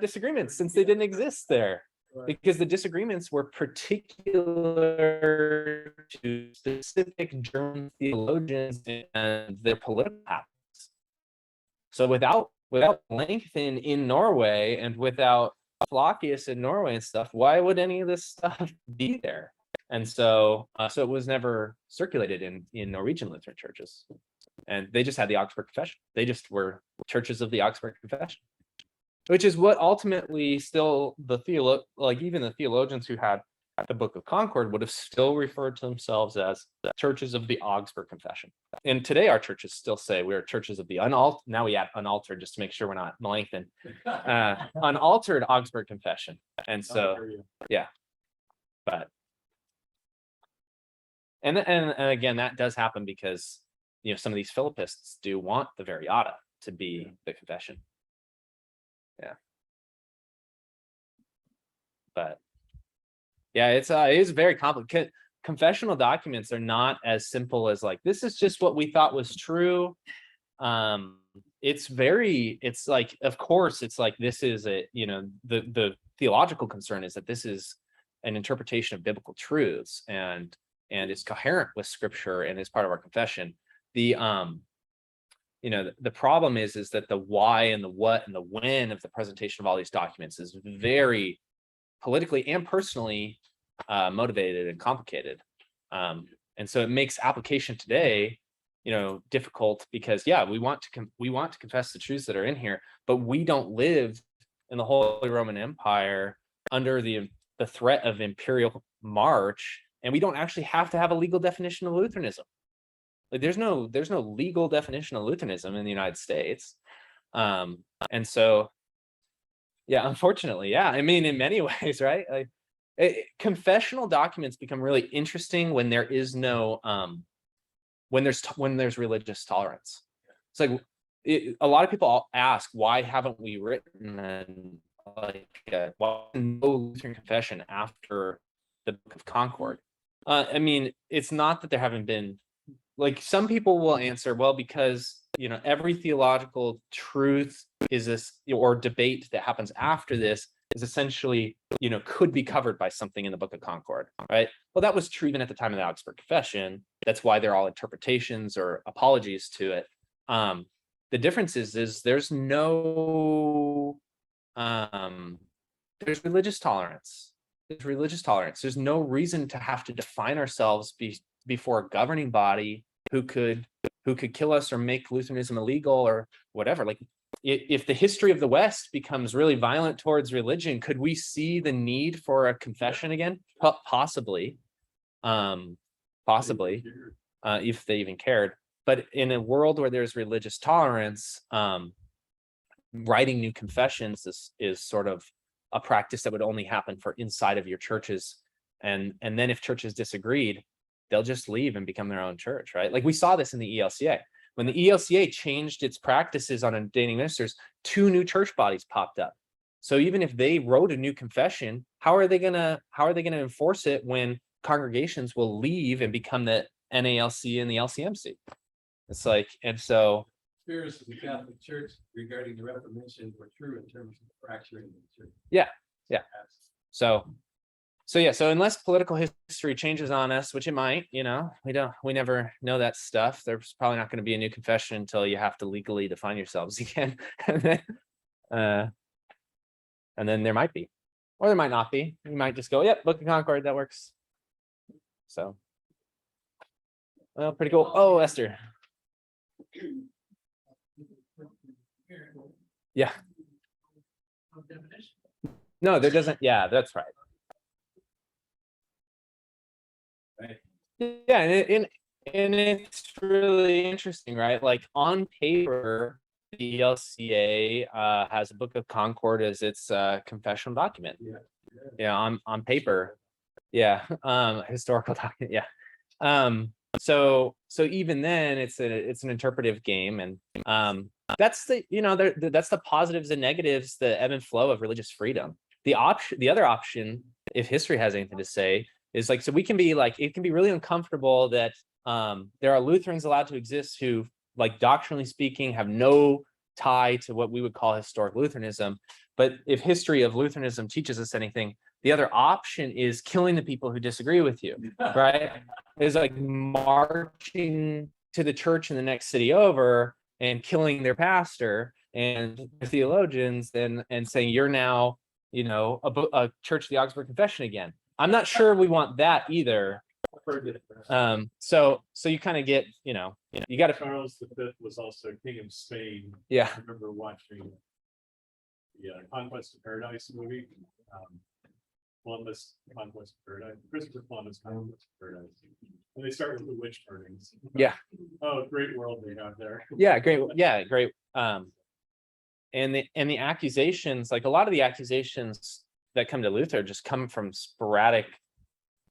disagreements, since they didn't exist there. Because the disagreements were particular to specific German theologians and their political habits. So without Melanchthon in Norway and without Flacius in Norway and stuff, why would any of this stuff be there? And so so it was never circulated in Norwegian Lutheran churches. And they just had the Augsburg Confession. They just were churches of the Augsburg Confession, which is what ultimately still even the theologians who had the Book of Concord would have still referred to themselves as the churches of the Augsburg Confession. And today our churches still say we are churches of the unaltered. Now we add unaltered just to make sure we're not Melanchthon. Unaltered Augsburg Confession. And so, yeah, but and again, that does happen because some of these Philippists do want the Variata to be the confession. Yeah. But yeah, it's very complicated. Confessional documents are not as simple as like, this is just what we thought was true. It's like, of course, it's like, this is the theological concern is that this is an interpretation of biblical truths and it's coherent with scripture and is part of our confession. The problem is that the why and the what and the when of the presentation of all these documents is very politically and personally motivated and complicated. And so it makes application today, difficult because, we want to confess the truths that are in here, but we don't live in the Holy Roman Empire under the threat of imperial march, and we don't actually have to have a legal definition of Lutheranism. Like there's no legal definition of Lutheranism in the United States. And so, unfortunately, I mean, in many ways, right? Like confessional documents become really interesting when there is no, when there's religious tolerance. It's like, a lot of people ask, why haven't we written why no Lutheran confession after the Book of Concord? I mean, it's not that there haven't been, like, some people will answer, well, because every theological truth is this, or debate that happens after this is essentially could be covered by something in the Book of Concord, right? Well, that was true even at the time of the Augsburg Confession. That's why they're all interpretations or apologies to it. The difference is there's no there's religious tolerance. There's no reason to have to define ourselves before a governing body who could kill us or make Lutheranism illegal or whatever. Like, if the history of the West becomes really violent towards religion, could we see the need for a confession again? Possibly, if they even cared. But in a world where there's religious tolerance, writing new confessions is sort of a practice that would only happen for inside of your churches. And then if churches disagreed, they'll just leave and become their own church, right? Like we saw this in the ELCA. When the ELCA changed its practices on ordaining ministers, 2 new church bodies popped up. So even if they wrote a new confession, how are they gonna enforce it when congregations will leave and become the NALC and the LCMC? It's like, and so Spirits of the Catholic Church regarding the Reformation were true in terms of fracturing the church. Yeah. So unless political history changes on us, which it might, we never know that stuff. There's probably not going to be a new confession until you have to legally define yourselves again. and then there might be, or there might not be. You might just go, yep, Book of Concord, that works. So, well, pretty cool. Oh, Esther. Yeah. No, there doesn't. Yeah, that's right. Right. Yeah, and it's really interesting, right? Like on paper, the ELCA has a Book of Concord as its confessional document. Yeah, on paper, Yeah, historical document, yeah. So even then it's an interpretive game, and that's that's the positives and negatives, the ebb and flow of religious freedom. The other option, if history has anything to say, is like, so we can be like, it can be really uncomfortable that there are Lutherans allowed to exist who, like, doctrinally speaking, have no tie to what we would call historic Lutheranism. But if history of Lutheranism teaches us anything, the other option is killing the people who disagree with you, right? Is like marching to the church in the next city over and killing their pastor and their theologians, and saying you're now, a church of the Augsburg Confession again. I'm not sure we want that either. So you kind of get, you got to. Charles V was also king of Spain. Yeah. I remember watching the Conquest of Paradise movie. Columbus, Conquest of Paradise, Christopher Columbus, Conquest of Paradise. And they start with the witch burnings. Yeah. Oh, great world they have there. Yeah, great. Yeah, great. And the accusations, like a lot of the accusations that come to Luther just come from sporadic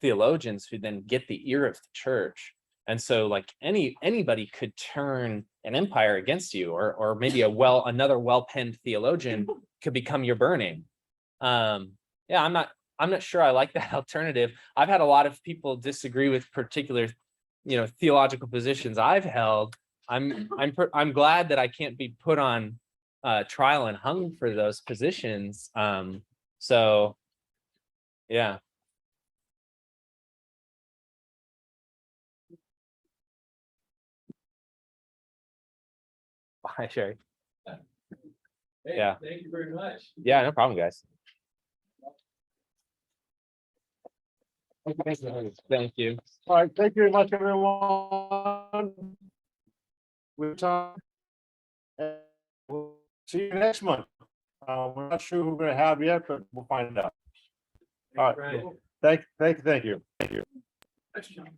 theologians who then get the ear of the church. And so like anybody could turn an empire against you, or maybe another well-penned theologian could become your burning. Yeah, I'm not sure I like that alternative. I've had a lot of people disagree with particular, theological positions I've held. I'm glad that I can't be put on trial and hung for those positions. So yeah. Hi, Sherry. Hey, Yeah. thank you very much. Yeah, no problem, guys. Thank you. All right, thank you very much, everyone. We'll talk. And we'll see you next month. We're not sure who we're gonna have yet, but we'll find out. All right. Brian. Thank you. Thanks, John.